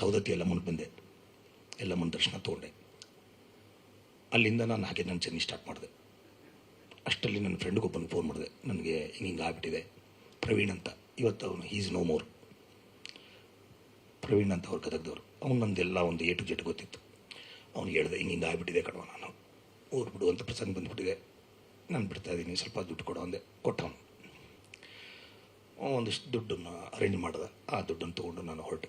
ಸೌದತ್ತಿ ಎಲ್ಲಮ್ಮನ ಬಂದೆ, ಎಲ್ಲಮ್ಮನ ದರ್ಶನ ತೊಗೊಂಡೆ. ಅಲ್ಲಿಂದ ನಾನು ಹಾಗೆ ನನ್ನ ಜರ್ನಿ ಸ್ಟಾರ್ಟ್ ಮಾಡಿದೆ. ಅಷ್ಟರಲ್ಲಿ ನನ್ನ ಫ್ರೆಂಡ್ಗೊಬ್ಬನಿಗೆ ಫೋನ್ ಮಾಡಿದೆ, ನನಗೆ ಹಿಂಗೆ ಆಗ್ಬಿಟ್ಟಿದೆ, ಪ್ರವೀಣ್ ಅಂತ. ಇವತ್ತು ಅವನು ಈಸ್ ನೋ ಮೋರ್. ಪ್ರವೀಣ್ ಅಂತ ಅವ್ರು ಗದಗದವರು. ಅವ್ನು ನಂದೆಲ್ಲ ಒಂದು A to Z ಗೊತ್ತಿತ್ತು. ಅವ್ನಿಗೆ ಹೇಳಿದೆ, ಹಿಂಗೆ ಆಗ್ಬಿಟ್ಟಿದೆ ಕಣವ, ನಾನು ಊರು ಬಿಡು ಅಂತ ಪ್ರಸಂಗ ಬಂದುಬಿಟ್ಟಿದೆ, ನಾನು ಬಿಡ್ತಾ ಇದ್ದೀನಿ, ಸ್ವಲ್ಪ ದುಡ್ಡು ಕೊಡೋ ಅಂದೆ. ಕೊಟ್ಟವನು ಒಂದಿಷ್ಟು ದುಡ್ಡನ್ನು ಅರೇಂಜ್ ಮಾಡಿದೆ. ಆ ದುಡ್ಡನ್ನು ತೊಗೊಂಡು ನಾನು ಹೊರಟೆ.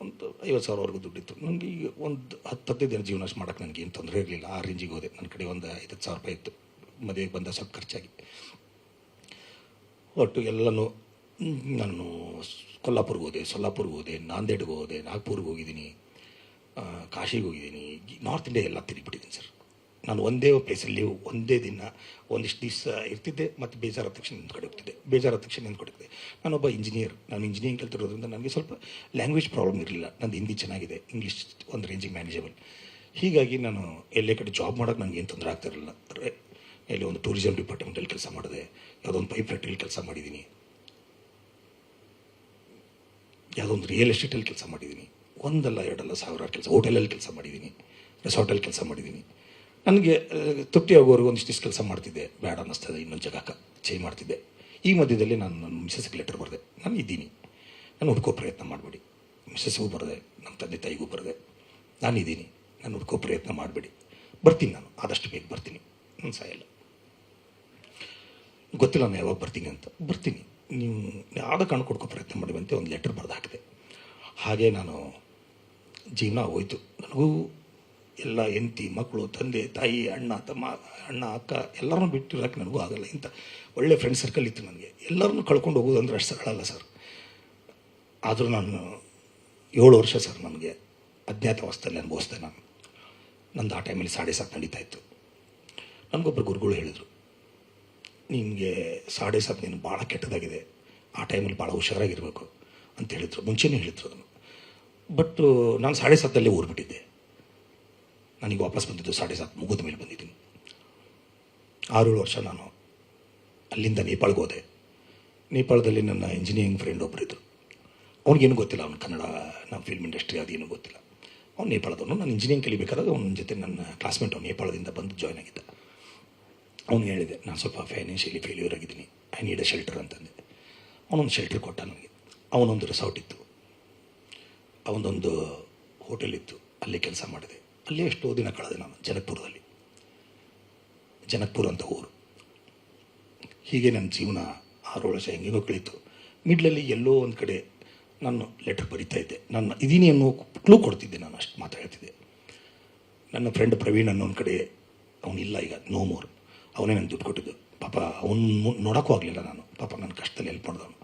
ಒಂದು 50,000ವರೆಗೂ ದುಡ್ಡಿತ್ತು ನನಗೆ. ಈಗ ಒಂದು 10-15 ದಿನ ಜೀವನ ಮಾಡೋಕ್ಕೆ ನನಗೆ ಏನು ತೊಂದರೆ ಇರಲಿಲ್ಲ. ಆ ರೇಂಜಿಗೆ ಹೋದೆ. ನನ್ನ ಕಡೆ ಒಂದು 50,000 ರೂಪಾಯಿ ಇತ್ತು. ಮದುವೆಗೆ ಬಂದ ಸ್ವಲ್ಪ ಖರ್ಚಾಗಿ ಒಟ್ಟು ಎಲ್ಲನೂ. ನಾನು ಕೊಲ್ಲಾಪುರ್ಗೆ ಹೋದೆ, ಸೊಲ್ಲಾಪುರ್ಗೆ ಹೋದೆ, ನಾಂದೇಡ್ಗೆ ಹೋದೆ, ನಾಗ್ಪುರ್ಗೆ ಹೋಗಿದ್ದೀನಿ, ಕಾಶಿಗೆ ಹೋಗಿದ್ದೀನಿ. ನಾರ್ತ್ ಇಂಡಿಯಾ ಎಲ್ಲ ತಿರುಗಿಬಿಟ್ಟಿದ್ದೀನಿ ಸರ್. ನಾನು ಒಂದೇ ಪ್ಲೇಸಲ್ಲಿ ಒಂದೇ ದಿನ ಒಂದಿಷ್ಟು ದಿವಸ ಇರ್ತಿದ್ದೆ, ಮತ್ತು ಬೇಜಾರಾದ ತಕ್ಷಣ ನಿಂತು ಕಡೆ ಹೋಗ್ತಿದ್ದೆ, ಬೇಜಾರಾದ ತಕ್ಷಣ ನಿಂತು ಕೊಡ್ತಿದ್ದೆ. ನಾನೊಬ್ಬ ಇಂಜಿನಿಯರ್. ನಾನು ಇಂಜಿನಿಯರಿಂಗ್ ಕಲ್ತಿರೋದ್ರಿಂದ ನನಗೆ ಸ್ವಲ್ಪ ಲ್ಯಾಂಗ್ವೇಜ್ ಪ್ರಾಬ್ಲಮ್ ಇರಲಿಲ್ಲ. ನಂದು ಹಿಂದಿ ಚೆನ್ನಾಗಿದೆ, ಇಂಗ್ಲೀಷ್ ಒಂದು ರೇಂಜಿಗೆ ಮ್ಯಾನೇಜಬಲ್. ಹೀಗಾಗಿ ನಾನು ಎಲ್ಲೇ ಕಡೆ ಜಾಬ್ ಮಾಡೋಕ್ಕೆ ನನಗೆ ಏನು ತೊಂದರೆ ಆಗ್ತಿರಲಿಲ್ಲ. ಎಲ್ಲಿ ಒಂದು ಟೂರಿಸಂ ಡಿಪಾರ್ಟ್ಮೆಂಟಲ್ಲಿ ಕೆಲಸ ಮಾಡಿದೆ, ಯಾವುದೋ ಒಂದು ಪೈಪ್ ಫ್ಯಾಕ್ಟ್ರಿಯಲ್ಲಿ ಕೆಲಸ ಮಾಡಿದ್ದೀನಿ, ಯಾವುದೋ ಒಂದು ರಿಯಲ್ ಎಸ್ಟೇಟಲ್ಲಿ ಕೆಲಸ ಮಾಡಿದ್ದೀನಿ. ಒಂದಲ್ಲ ಎರಡಲ್ಲ ಸಾವಿರಾರು ಕೆಲಸ. ಹೋಟೆಲಲ್ಲಿ ಕೆಲಸ ಮಾಡಿದ್ದೀನಿ, ರೆಸಾರ್ಟಲ್ಲಿ ಕೆಲಸ ಮಾಡಿದ್ದೀನಿ. ನನಗೆ ತೃಪ್ತಿ ಆಗೋವರೆಗೂ ಒಂದಿಷ್ಟು ದಿವಸ ಕೆಲಸ ಮಾಡ್ತಿದ್ದೆ, ಬೇಡ ಅನ್ನಿಸ್ತದೆ, ಇನ್ನೊಂದು ಜಾಗಕ್ಕೆ ಚೇಂಜ್ ಮಾಡ್ತಿದ್ದೆ. ಈ ಮಧ್ಯದಲ್ಲಿ ನಾನು ನನ್ನ ಮಿಸಸ್ಗೆ ಲೆಟರ್ ಬರೆದೆ, ನಾನು ಇದ್ದೀನಿ, ನಾನು ಹುಡ್ಕೋ ಪ್ರಯತ್ನ ಮಾಡಬೇಡಿ. ಮಿಸಸ್ಗೂ ಬರೆದೆ, ನಮ್ಮ ತಂದೆ ತಾಯಿಗೂ ಬರೆದೆ, ನಾನಿದ್ದೀನಿ, ನಾನು ಹುಡ್ಕೋ ಪ್ರಯತ್ನ ಮಾಡಬೇಡಿ, ಬರ್ತೀನಿ, ನಾನು ಆದಷ್ಟು ಬೇಗ ಬರ್ತೀನಿ, ನಾನು ಸಾಯಲ್ಲ. ಗೊತ್ತಿಲ್ಲ ನಾನು ಯಾವಾಗ ಬರ್ತೀನಿ ಅಂತ. ಬರ್ತೀನಿ, ನೀವು ಯಾವುದೋ ಕಾರಣ ಕೊಡ್ಕೋ ಪ್ರಯತ್ನ ಮಾಡುವಂತೆ ಒಂದು ಲೆಟರ್ ಬರೆದು ಹಾಕಿದೆ. ಹಾಗೆ ನಾನು ಜೀವನ ಹೋಯ್ತು. ನನಗೂ ಎಲ್ಲ ಹೆಂಡತಿ, ಮಕ್ಕಳು, ತಂದೆ ತಾಯಿ, ಅಣ್ಣ ತಮ್ಮ, ಅಣ್ಣ ಅಕ್ಕ ಎಲ್ಲರನ್ನೂ ಬಿಟ್ಟಿರೋಕ್ಕೆ ನನಗೂ ಆಗಲ್ಲ. ಇಂಥ ಒಳ್ಳೆ ಫ್ರೆಂಡ್ ಸರ್ಕಲ್ ಇತ್ತು ನನಗೆ. ಎಲ್ಲರನ್ನೂ ಕಳ್ಕೊಂಡು ಹೋಗೋದು ಅಂದರೆ ಅಷ್ಟು ಸರಳ ಅಲ್ಲ ಸರ್. ಆದರೂ ನಾನು 7 ವರ್ಷ ಸರ್ ನನಗೆ ಅಜ್ಞಾತವಾಸದಲ್ಲಿ ಅನುಭವಿಸ್ದೆ ನಾನು. ನಂದು ಆ ಟೈಮಲ್ಲಿ 7:30 ನಡೀತಾ ಇತ್ತು. ನನಗೊಬ್ಬರು ಗುರುಗಳು ಹೇಳಿದರು, ನಿನಗೆ 7:30 ನೀನು ಭಾಳ ಕೆಟ್ಟದಾಗಿದೆ, ಆ ಟೈಮಲ್ಲಿ ಭಾಳ ಹುಷಾರಾಗಿರಬೇಕು ಅಂತ ಹೇಳಿದರು. ಮುಂಚೆನೇ ಹೇಳಿದರು ಅದನ್ನು. ಬಟ್ ನಾನು 7:30 ಊರ್ಬಿಟ್ಟಿದ್ದೆ. ನನಗೆ ವಾಪಸ್ ಬಂದಿದ್ದು 7:30 ಮುಗಿದ ಮೇಲೆ ಬಂದಿದ್ದೀನಿ. 6-7 ವರ್ಷ ನಾನು ಅಲ್ಲಿಂದ ನೇಪಾಳ್ಗೆ ಹೋದೆ. ನೇಪಾಳದಲ್ಲಿ ನನ್ನ ಇಂಜಿನಿಯರಿಂಗ್ ಫ್ರೆಂಡ್ ಒಬ್ಬರಿದ್ದರು. ಅವ್ನಿಗೇನು ಗೊತ್ತಿಲ್ಲ, ಅವ್ನು ಕನ್ನಡ, ನಮ್ಮ ಫಿಲ್ಮ್ ಇಂಡಸ್ಟ್ರಿ ಅದೇನು ಗೊತ್ತಿಲ್ಲ. ಅವ್ನು ನೇಪಾಳದವನು. ನಾನು ಇಂಜಿನಿಯರಿಂಗ್ ಕಲಿಬೇಕಾದಾಗ ಅವನ ಜೊತೆ ನನ್ನ ಕ್ಲಾಸ್ಮೇಟ್ ಅವ್ನು ನೇಪಾಳದಿಂದ ಬಂದು ಜಾಯ್ನ್ ಆಗಿದ್ದ. ಅವ್ನಿಗೆ ಹೇಳಿದೆ, ನಾನು ಸ್ವಲ್ಪ ಫೈನಾನ್ಷಿಯಲಿ ಫೇಲ್ಯೂರ್ ಆಗಿದ್ದೀನಿ, ಐ ನೀಡ್ ಅ ಶೆಲ್ಟರ್ ಅಂತಂದೆ. ಅವನೊಂದು ಶೆಲ್ಟರ್ ಕೊಟ್ಟ ನನಗೆ. ಅವನೊಂದು ರೆಸಾರ್ಟ್ ಇತ್ತು, ಅವನದೊಂದು ಹೋಟೆಲ್ ಇತ್ತು, ಅಲ್ಲೇ ಕೆಲಸ ಮಾಡಿದೆ. ಅಲ್ಲೇ ಎಷ್ಟೋ ದಿನ ಕಳೆದೆ ನಾನು, ಜನಕ್ಪುರದಲ್ಲಿ. ಜನಕ್ಪುರ ಅಂತ ಊರು. ಹೀಗೆ ನನ್ನ ಜೀವನ 6 ವರ್ಷ ಹೆಂಗೇನೋ ಕಳೀತು. ಮಿಡ್ಲಲ್ಲಿ ಎಲ್ಲೋ ಒಂದು ಕಡೆ ನಾನು ಲೆಟರ್ ಬರಿತಾ ಇದ್ದೆ. ನಾನು ಇದೀನಿ ಅನ್ನೋ ಕ್ಲೂ ಕೊಡ್ತಿದ್ದೆ, ನಾನು ಅಷ್ಟು ಮಾತಾಡ್ತಿದ್ದೆ. ನನ್ನ ಫ್ರೆಂಡ್ ಪ್ರವೀಣ್ ಅನ್ನೋ ಒಂದು ಕಡೆ, ಅವನಿಲ್ಲ ಈಗ, ನೋ ಮೋರ್. ಅವನೇ ನನಗೆ ದುಡ್ಡು ಕೊಟ್ಟಿದ್ದು. ಪಾಪ ಅವನು ನೋಡೋಕ್ಕೂ ಆಗಲಿಲ್ಲ ನಾನು. ಪಾಪ ನನ್ನ ಕಷ್ಟದಲ್ಲಿ ಹೆಲ್ಪ್ ಮಾಡಿದವನು.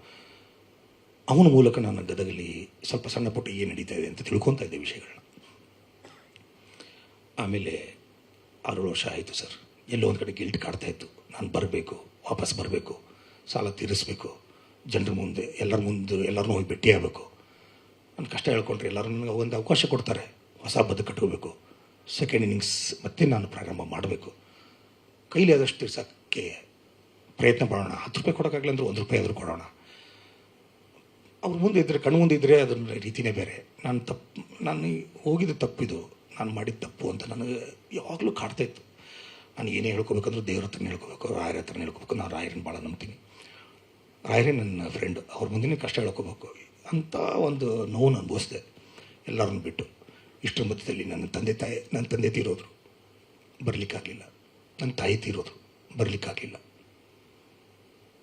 ಅವನ ಮೂಲಕ ನಾನು ಗದಗಲ್ಲಿ ಸ್ವಲ್ಪ ಸಣ್ಣ ಪುಟ್ಟ ಏನು ನಡೀತಾ ಇದೆ ಅಂತ ತಿಳ್ಕೊತಾ ಇದ್ದೆ ವಿಷಯಗಳನ್ನ. ಆಮೇಲೆ 6 ವರ್ಷ ಆಯಿತು ಸರ್. ಎಲ್ಲೋ ಒಂದು ಕಡೆ ಗಿಲ್ಟ್ ಕಾಡ್ತಾ ಇತ್ತು. ನಾನು ಬರಬೇಕು, ವಾಪಸ್ ಬರಬೇಕು, ಸಾಲ ತೀರಿಸಬೇಕು, ಜನರ ಮುಂದೆ, ಎಲ್ಲರ ಮುಂದೆ ಎಲ್ಲರನ್ನೂ ಹೋಗಿ ಭೇಟಿ ಆಗಬೇಕು. ನನ್ನ ಕಷ್ಟ ಹೇಳ್ಕೊಂಡ್ರೆ ಎಲ್ಲರೂ ನನಗೆ ಒಂದು ಅವಕಾಶ ಕೊಡ್ತಾರೆ, ಹೊಸ ಬದುಕು ಕಟ್ಕೋಬೇಕು, ಸೆಕೆಂಡ್ ಇನ್ನಿಂಗ್ಸ್ ಮತ್ತೆ ನಾನು ಪ್ರಾರಂಭ ಮಾಡಬೇಕು. ಕೈಲಿ ಆದಷ್ಟು ತೀರ್ಸೋಕ್ಕೆ ಪ್ರಯತ್ನ ಪಡೋಣ. 10 ರೂಪಾಯಿ ಕೊಡೋಕ್ಕಾಗಲ್ಲ ಅಂದರೆ 1 ರೂಪಾಯಿ ಆದರೂ ಕೊಡೋಣ. ಅವ್ರ ಮುಂದೆ ಇದ್ದರೆ, ಕಣ್ಣು ಮುಂದೆ ಇದ್ದರೆ ಅದನ್ನ ರೀತಿಯೇ ಬೇರೆ. ನಾನು ಹೋಗಿದ್ದು ತಪ್ಪಿದು, ನಾನು ಮಾಡಿದ ತಪ್ಪು ಅಂತ ನನಗೆ ಯಾವಾಗಲೂ ಕಾಡ್ತಾಯಿತ್ತು. ನಾನು ಏನೇ ಹೇಳ್ಕೊಬೇಕಂದ್ರೂ ದೇವ್ರ ಹತ್ರನೇ ಹೇಳ್ಕೋಬೇಕು, ರಾಯರ ಹತ್ರನೇ ಹೇಳ್ಕೋಬೇಕು. ನಾನು ರಾಯರನ್ನು ಭಾಳ ನಂಬ್ತೀನಿ. ರಾಯರೇ ನನ್ನ ಫ್ರೆಂಡ್, ಅವ್ರ ಮುಂದೆ ಕಷ್ಟ ಹೇಳ್ಕೋಬೇಕು ಅಂತ ಒಂದು ನೋವನ್ನು ಅನುಭವಿಸಿದೆ ಎಲ್ಲರನ್ನು ಬಿಟ್ಟು. ಇಷ್ಟರ ಮಧ್ಯದಲ್ಲಿ ನನ್ನ ತಂದೆ ತೀರೋದ್ರು, ಬರಲಿಕ್ಕಾಗಲಿಲ್ಲ. ನನ್ನ ತಾಯಿ ತೀರೋದ್ರು, ಬರಲಿಕ್ಕಾಗಲಿಲ್ಲ.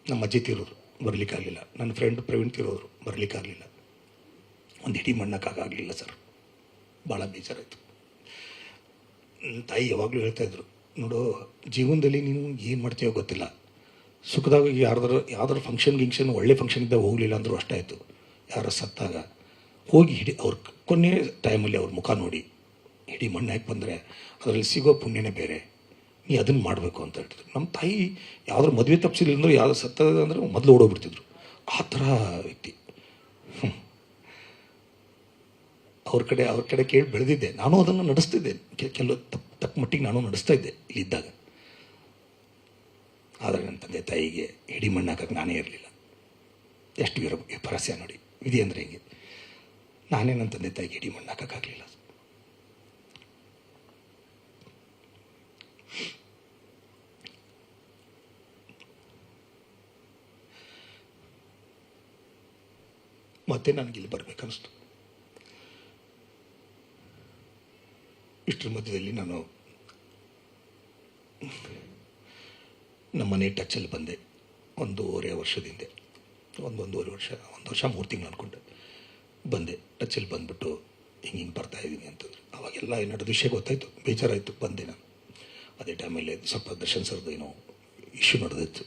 ನಮ್ಮ ಅಜ್ಜಿ ತೀರೋದ್ರು, ಬರಲಿಕ್ಕಾಗಲಿಲ್ಲ. ನನ್ನ ಫ್ರೆಂಡ್ ಪ್ರವೀಣ್ ತೀರೋದ್ರು, ಬರಲಿಕ್ಕಾಗಲಿಲ್ಲ. ಒಂದು ಹಿಡಿ ಮಣ್ಣಕ್ಕಾಗಲಿಲ್ಲ ಸರ್. ಭಾಳ ಬೇಜಾರಾಯಿತು. ನನ್ನ ತಾಯಿ ಯಾವಾಗಲೂ ಹೇಳ್ತಾಯಿದ್ರು, ನೋಡು, ಜೀವನದಲ್ಲಿ ನೀನು ಏನು ಮಾಡ್ತೀಯೋ ಗೊತ್ತಿಲ್ಲ. ಸುಖದಾಗ ಯಾವ್ದಾರು ಫಂಕ್ಷನ್ ಒಳ್ಳೆ ಫಂಕ್ಷನ್ ಇದ್ದಾಗ ಹೋಗಲಿಲ್ಲ ಅಂದರೂ ಅಷ್ಟಾಯಿತು. ಯಾರು ಸತ್ತಾಗ ಹೋಗಿ ಅವ್ರ ಕೊನೆ ಟೈಮಲ್ಲಿ ಅವ್ರ ಮುಖ ನೋಡಿ ಹಿಡಿ ಮಣ್ಣು ಹಾಕಿ ಬಂದರೆ ಅದರಲ್ಲಿ ಸಿಗೋ ಪುಣ್ಯನೇ ಬೇರೆ. ನೀ ಅದನ್ನು ಮಾಡಬೇಕು ಅಂತ ಹೇಳ್ತಿದ್ರು. ನಮ್ಮ ತಾಯಿ ಯಾವುದ್ರ ಮದುವೆ ತಪ್ಪಿಸಿಲ್ಲ ಅಂದರೂ ಯಾವ್ದು ಸತ್ತದ ಅಂದರೆ ಮೊದಲು ಓಡೋಗ್ಬಿಡ್ತಿದ್ರು. ಆ ಥರ ವ್ಯಕ್ತಿ. ಅವ್ರ ಕಡೆ ಕೇಳಿ ಬೆಳೆದಿದ್ದೆ. ನಾನು ಅದನ್ನು ನಡೆಸ್ತಿದ್ದೆ, ಕೆಲವು ತಕ್ಕ ಮಟ್ಟಿಗೆ ನಾನು ನಡೆಸ್ತಾ ಇದ್ದೆ ಇಲ್ಲಿದ್ದಾಗ. ಆದರೆ ನನ್ನ ತಂದೆ ತಾಯಿಗೆ ಹಿಡಿ ಮಣ್ಣು ಹಾಕಕ್ಕೆ ನಾನೇ ಇರಲಿಲ್ಲ. ಎಷ್ಟು ವಿಪರಸ್ಯ ನೋಡಿ, ವಿಧಿ ಅಂದರೆ ಹಿಂಗೆ. ನಾನೇ ನನ್ನ ತಂದೆ ತಾಯಿಗೆ ಹಿಡಿ ಮಣ್ಣು ಹಾಕೋಕ್ಕಾಗಲಿಲ್ಲ. ಮತ್ತೆ ನನಗಿಲ್ಲಿ ಬರಬೇಕನ್ನಿಸ್ತು. ಇಷ್ಟರ ಮಧ್ಯದಲ್ಲಿ ನಾನು ನಮ್ಮನೆ ಟಚ್ಚಲ್ಲಿ ಬಂದೆ. ಒಂದೂವರೆ ವರ್ಷದಿಂದ, ಒಂದೂವರೆ ವರ್ಷ, 1 ವರ್ಷ 3 ತಿಂಗಳು ಅಂದ್ಕೊಂಡೆ. ಬಂದೆ, ಟಚ್ಚಲ್ಲಿ ಬಂದುಬಿಟ್ಟು ಹಿಂಗೆ ಬರ್ತಾಯಿದ್ದೀನಿ ಅಂತಂದ್ರು. ಅವಾಗೆಲ್ಲ ನಡೆದ ವಿಷಯ ಗೊತ್ತಾಯಿತು, ಬೇಜಾರಾಯಿತು. ಬಂದೆ ನಾನು. ಅದೇ ಟೈಮಲ್ಲಿ ಸ್ವಲ್ಪ ದರ್ಶನ್ ಸರ್ದು ಏನೋ ಇಶ್ಯೂ ನಡೆದಿತ್ತು,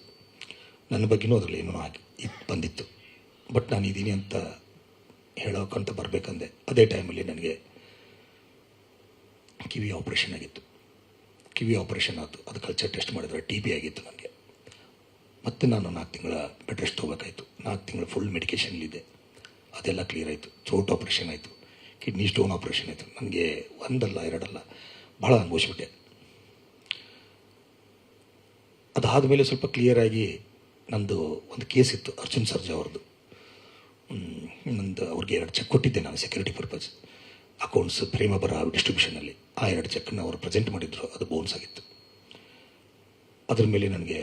ನನ್ನ ಬಗ್ಗೆನೂ ಅದರಲ್ಲಿ ಏನೋ ಬಂದಿತ್ತು. ಬಟ್ ನಾನು ಇದ್ದೀನಿ ಅಂತ ಹೇಳೋಕ್ಕಂತ ಬರಬೇಕಂದೆ. ಅದೇ ಟೈಮಲ್ಲಿ ನನಗೆ ಕಿವಿ ಆಪ್ರೇಷನ್ ಆಗಿತ್ತು. ಕಿವಿ ಆಪ್ರೇಷನ್ ಆಯಿತು. ಅದು ಕಲ್ಚರ್ ಟೆಸ್ಟ್ ಮಾಡಿದ್ರೆ TB ಆಗಿತ್ತು ನನಗೆ. ಮತ್ತು ನಾನು 4 ತಿಂಗಳ ಬೆಡ್ ರೆಸ್ಟ್ ತೊಗೋಬೇಕಾಯಿತು. 4 ತಿಂಗಳು ಫುಲ್ ಮೆಡಿಕೇಷನ್ಲಿದ್ದೆ. ಅದೆಲ್ಲ ಕ್ಲಿಯರ್ ಆಯಿತು. ಥ್ರೋಟ್ ಆಪ್ರೇಷನ್ ಆಯಿತು, ಕಿಡ್ನಿ ಸ್ಟೋನ್ ಆಪ್ರೇಷನ್ ಆಯಿತು. ನನಗೆ 1 ಅಲ್ಲ 2 ಅಲ್ಲ, ಭಾಳ ಅನುಭವಿಸ್ಬಿಟ್ಟೆ. ಅದಾದಮೇಲೆ ಸ್ವಲ್ಪ ಕ್ಲಿಯರಾಗಿ ನಂದು ಒಂದು ಕೇಸ್ ಇತ್ತು, ಅರ್ಜುನ್ ಸರ್ಜಾ ಅವ್ರದ್ದು. ನಂದು ಅವ್ರಿಗೆ 2 ಚೆಕ್ ಕೊಟ್ಟಿದ್ದೆ ನಾನು, ಸೆಕ್ಯೂರಿಟಿ ಪರ್ಪಸ್ ಅಕೌಂಟ್ಸ್ ಪ್ರೇಮ ಬರ ಡಿಸ್ಟ್ರಿಬ್ಯೂಷನಲ್ಲಿ. ಆ 2 ಚೆಕ್ಕನ್ನು ಅವರು ಪ್ರೆಸೆಂಟ್ ಮಾಡಿದ್ರು, ಅದು ಬೌನ್ಸ್ ಆಗಿತ್ತು. ಅದ್ರ ಮೇಲೆ ನನಗೆ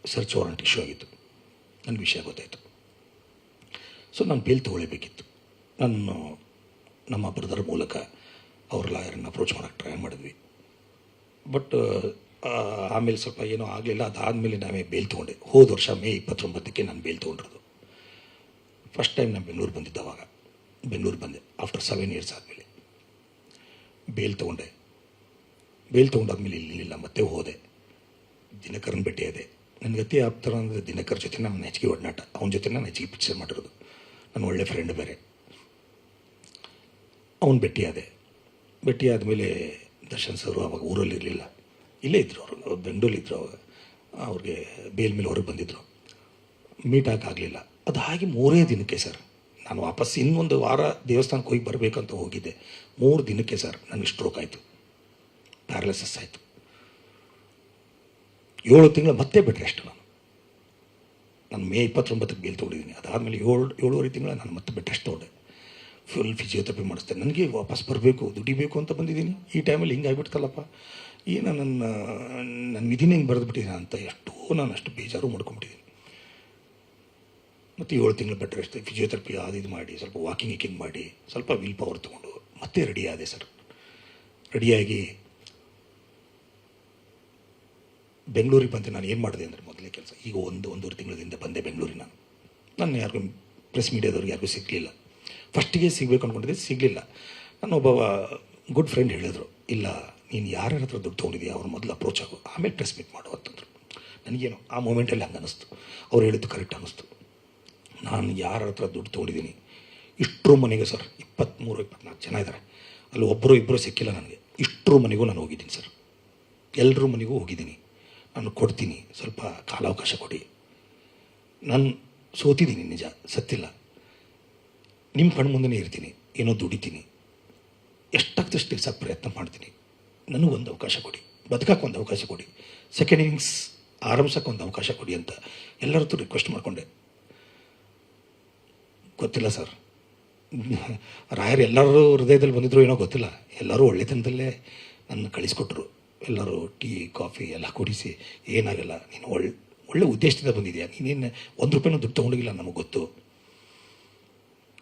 ಸರ್ಚ್ ವಾರಂಟ್ ಇಶ್ಯೂ ಆಗಿತ್ತು. ನನಗೆ ವಿಷಯ ಗೊತ್ತಾಯಿತು. ಸೊ ನಾನು ಬೇಲ್ ತೊಗೊಳ್ಳೇಬೇಕಿತ್ತು. ನಾನು ನಮ್ಮ ಬ್ರದರ್ ಮೂಲಕ ಅವ್ರ ಲಾಯರನ್ನು ಅಪ್ರೋಚ್ ಮಾಡೋಕ್ಕೆ ಟ್ರೈ ಮಾಡಿದ್ವಿ. ಬಟ್ ಆಮೇಲೆ ಸ್ವಲ್ಪ ಏನೋ ಆಗಲಿಲ್ಲ. ಅದಾದಮೇಲೆ ನಾವೇ ಬೇಲ್ ತೊಗೊಂಡೆ. ಹೋದ ವರ್ಷ ಮೇ 29ಕ್ಕೆ ನಾನು ಬೇಲ್ ತೊಗೊಂಡಿರೋದು. ಫಸ್ಟ್ ಟೈಮ್ ನಾನು ಬೆಂಗಳೂರು ಬಂದಿದ್ದೆ. ಅವಾಗ ಬೆಂಗಳೂರು ಬಂದೆ ಆಫ್ಟರ್ 7 ಇಯರ್ಸ್ ಆದಮೇಲೆ. ಬೇಲ್ ತೊಗೊಂಡೆ. ಬೇಲ್ ತೊಗೊಂಡಾದ್ಮೇಲೆ ಇಲ್ಲಿಲ್ಲ, ಮತ್ತೆ ಹೋದೆ. ದಿನಕರನ್ ಭೇಟಿಯಾದೆ. ನನ್ನ ಗತಿ ಆಗ್ತಾರ ಅಂದರೆ ದಿನಕರ್ ಜೊತೆ ನಾನು ಹೆಚ್ಚಿಗೆ ಒಡನಾಟ, ಅವನ ಜೊತೆ ನಾನು ಹೆಚ್ಚಿಗೆ ಪಿಕ್ಚರ್ ಮಾಡಿರೋದು. ನನ್ನ ಒಳ್ಳೆ ಫ್ರೆಂಡ್ ಬೇರೆ. ಅವನು ಭೇಟಿ ಆದಮೇಲೆ ದರ್ಶನ್ ಸರ್ ಅವಾಗ ಊರಲ್ಲಿ ಇರಲಿಲ್ಲ, ಇಲ್ಲೇ ಇದ್ದರು. ಅವರು ಬೆಂಗಳೂರಿದ್ದರು. ಅವಾಗ ಅವ್ರಿಗೆ ಬೇಲ್ ಮೇಲೆ ಹೊರಗೆ ಬಂದಿದ್ದರು. ಮೀಟ್ ಆಗಲಿಲ್ಲ. ಅದು ಹಾಗೆ 3 ದಿನಕ್ಕೆ ಸರ್ ನಾನು ವಾಪಸ್ ಇನ್ನೊಂದು ವಾರ ದೇವಸ್ಥಾನಕ್ಕೆ ಹೋಗಿ ಬರಬೇಕಂತ ಹೋಗಿದ್ದೆ. 3 ದಿನಕ್ಕೆ ಸರ್ ನನಗೆ ಸ್ಟ್ರೋಕ್ ಆಯಿತು, ಪ್ಯಾರಲಿಸಿಸ್ ಆಯಿತು. 7 ತಿಂಗಳು ಮತ್ತೆ ಬೆಡ್ ರೆಸ್ಟ್. ನಾನು ಮೇ 29ಕ್ಕೆ ಬೇಲ್ ತೊಗೊಂಡಿದ್ದೀನಿ. ಅದಾದಮೇಲೆ 7.5 ತಿಂಗಳು ನಾನು ಮತ್ತೆ ಬೆಡ್ ರೆಸ್ಟ್ ತೊಗೊಂಡೆ. ಫುಲ್ ಫಿಸಿಯೋಥೆರಪಿ ಮಾಡಿಸ್ತೇನೆ. ನನಗೆ ವಾಪಸ್ ಬರಬೇಕು, ದುಡಿಬೇಕು ಅಂತ ಬಂದಿದ್ದೀನಿ. ಈ ಟೈಮಲ್ಲಿ ಹಿಂಗೆ ಆಗಿಬಿಡ್ತಲ್ಲಪ್ಪ, ಏನು ನನ್ನ ವಿಧಿನೇ ಹಿಂಗೆ ಬರೆದುಬಿಟ್ಟಿದ್ದೀನಿ ಅಂತ ನಾನು ಅಷ್ಟು ಬೇಜಾರು ಮಾಡ್ಕೊಂಬಿಟ್ಟಿದ್ದೀನಿ. ಮತ್ತು 7 ತಿಂಗಳು ಬೆಡ್ ರೆಸ್ಟ್, ಫಿಸಿಯೋಥೆರಪಿ ಇದು ಮಾಡಿ, ಸ್ವಲ್ಪ ವಾಕಿಂಗ್ ಮಾಡಿ, ಸ್ವಲ್ಪ ವಿಲ್ ಪವರ್ ತೊಗೊಂಡು ಮತ್ತೆ ರೆಡಿ ಆದೆ ಸರ್. ರೆಡಿಯಾಗಿ ಬೆಂಗಳೂರಿಗೆ ಬಂದೆ. ನಾನು ಏನು ಮಾಡಿದೆ ಅಂದರೆ, ಮೊದಲೇ ಕೆಲಸ, ಈಗ 1-1.5 ತಿಂಗಳಿಂದ ಬಂದೆ ಬೆಂಗಳೂರಿಗೆ. ನಾನು ಯಾರಿಗೂ ಪ್ರೆಸ್ ಮೀಡಿಯಾದವ್ರಿಗೆ ಯಾರಿಗೂ ಸಿಗಲಿಲ್ಲ. ಫಸ್ಟಿಗೆ ಸಿಗಬೇಕು ಅಂದ್ಕೊಂಡಿದ್ದೆ, ಸಿಗಲಿಲ್ಲ. ನಾನು ಒಬ್ಬ ಗುಡ್ ಫ್ರೆಂಡ್ ಹೇಳಿದ್ರು, ಇಲ್ಲ ನೀನು ಯಾರ್ಯಾರ ಹತ್ರ ದುಡ್ಡು ತೊಗೊಂಡಿದ್ದೀಯ ಅವ್ರು ಮೊದಲು ಅಪ್ರೋಚ್ ಆಗು, ಆಮೇಲೆ ಪ್ರೆಸ್ ಮೀಟ್ ಮಾಡು ಅಂತಂದರು. ನನಗೇನು ಆ ಮೂಮೆಂಟಲ್ಲಿ ಹಂಗೆ ಅನ್ನಿಸ್ತು. ಅವ್ರು ಹೇಳಿದ್ದು ಕರೆಕ್ಟ್ ಅನ್ನಿಸ್ತು. ನಾನು ಯಾರ ಹತ್ರ ದುಡ್ಡು ತೊಗೊಂಡಿದ್ದೀನಿ, ಇಷ್ಟರ ಮನೆಗೆ ಸರ್ 23-24 ಜನ ಇದ್ದಾರೆ, ಅಲ್ಲಿ ಒಬ್ಬರು ಇಬ್ಬರು ಸಿಕ್ಕಿಲ್ಲ ನನಗೆ. ಇಷ್ಟರ ಮನೆಗೂ ನಾನು ಹೋಗಿದ್ದೀನಿ ಸರ್, ಎಲ್ಲರ ಮನೆಗೂ ಹೋಗಿದ್ದೀನಿ. ನಾನು ಕೊಡ್ತೀನಿ, ಸ್ವಲ್ಪ ಕಾಲಾವಕಾಶ ಕೊಡಿ. ನಾನು ಸೋತಿದ್ದೀನಿ, ನಿಜ, ಸತ್ತಿಲ್ಲ. ನಿಮ್ಮ ಕಣ್ಣು ಮುಂದೆನೇ ಇರ್ತೀನಿ, ಏನೋ ದುಡಿತೀನಿ, ಎಷ್ಟಾಗ್ತಷ್ಟು ಕೆಲಸ ಪ್ರಯತ್ನ ಮಾಡ್ತೀನಿ. ನನಗೊಂದು ಅವಕಾಶ ಕೊಡಿ, ಬದುಕಕ್ಕೆ ಒಂದು ಅವಕಾಶ ಕೊಡಿ, ಸೆಕೆಂಡ್ ಇನ್ನಿಂಗ್ಸ್ ಆರಂಭಿಸೋಕ್ಕೆ ಒಂದು ಅವಕಾಶ ಕೊಡಿ ಅಂತ ಎಲ್ಲರ ಹತ್ರ ರಿಕ್ವೆಸ್ಟ್ ಮಾಡಿಕೊಂಡೆ. ಗೊತ್ತಿಲ್ಲ ಸರ್, ರಾಯರು ಎಲ್ಲರೂ ಹೃದಯದಲ್ಲಿ ಬಂದಿದ್ರು ಏನೋ ಗೊತ್ತಿಲ್ಲ. ಎಲ್ಲರೂ ಒಳ್ಳೆತನದಲ್ಲೇ ನನ್ನ ಕಳಿಸ್ಕೊಟ್ರು. ಎಲ್ಲರೂ ಟೀ ಕಾಫಿ ಎಲ್ಲ ಕುಡಿಸಿ, ಏನಾಗಲ್ಲ, ನೀನು ಒಳ್ಳೆ ಉದ್ದೇಶದಿಂದ ಬಂದಿದೆಯಾ, ನೀನೇನು 1 ರೂಪಾಯಿನೂ ದುಡ್ಡು ತೊಗೊಂಡಿಲ್ಲ, ನಮಗೆ ಗೊತ್ತು.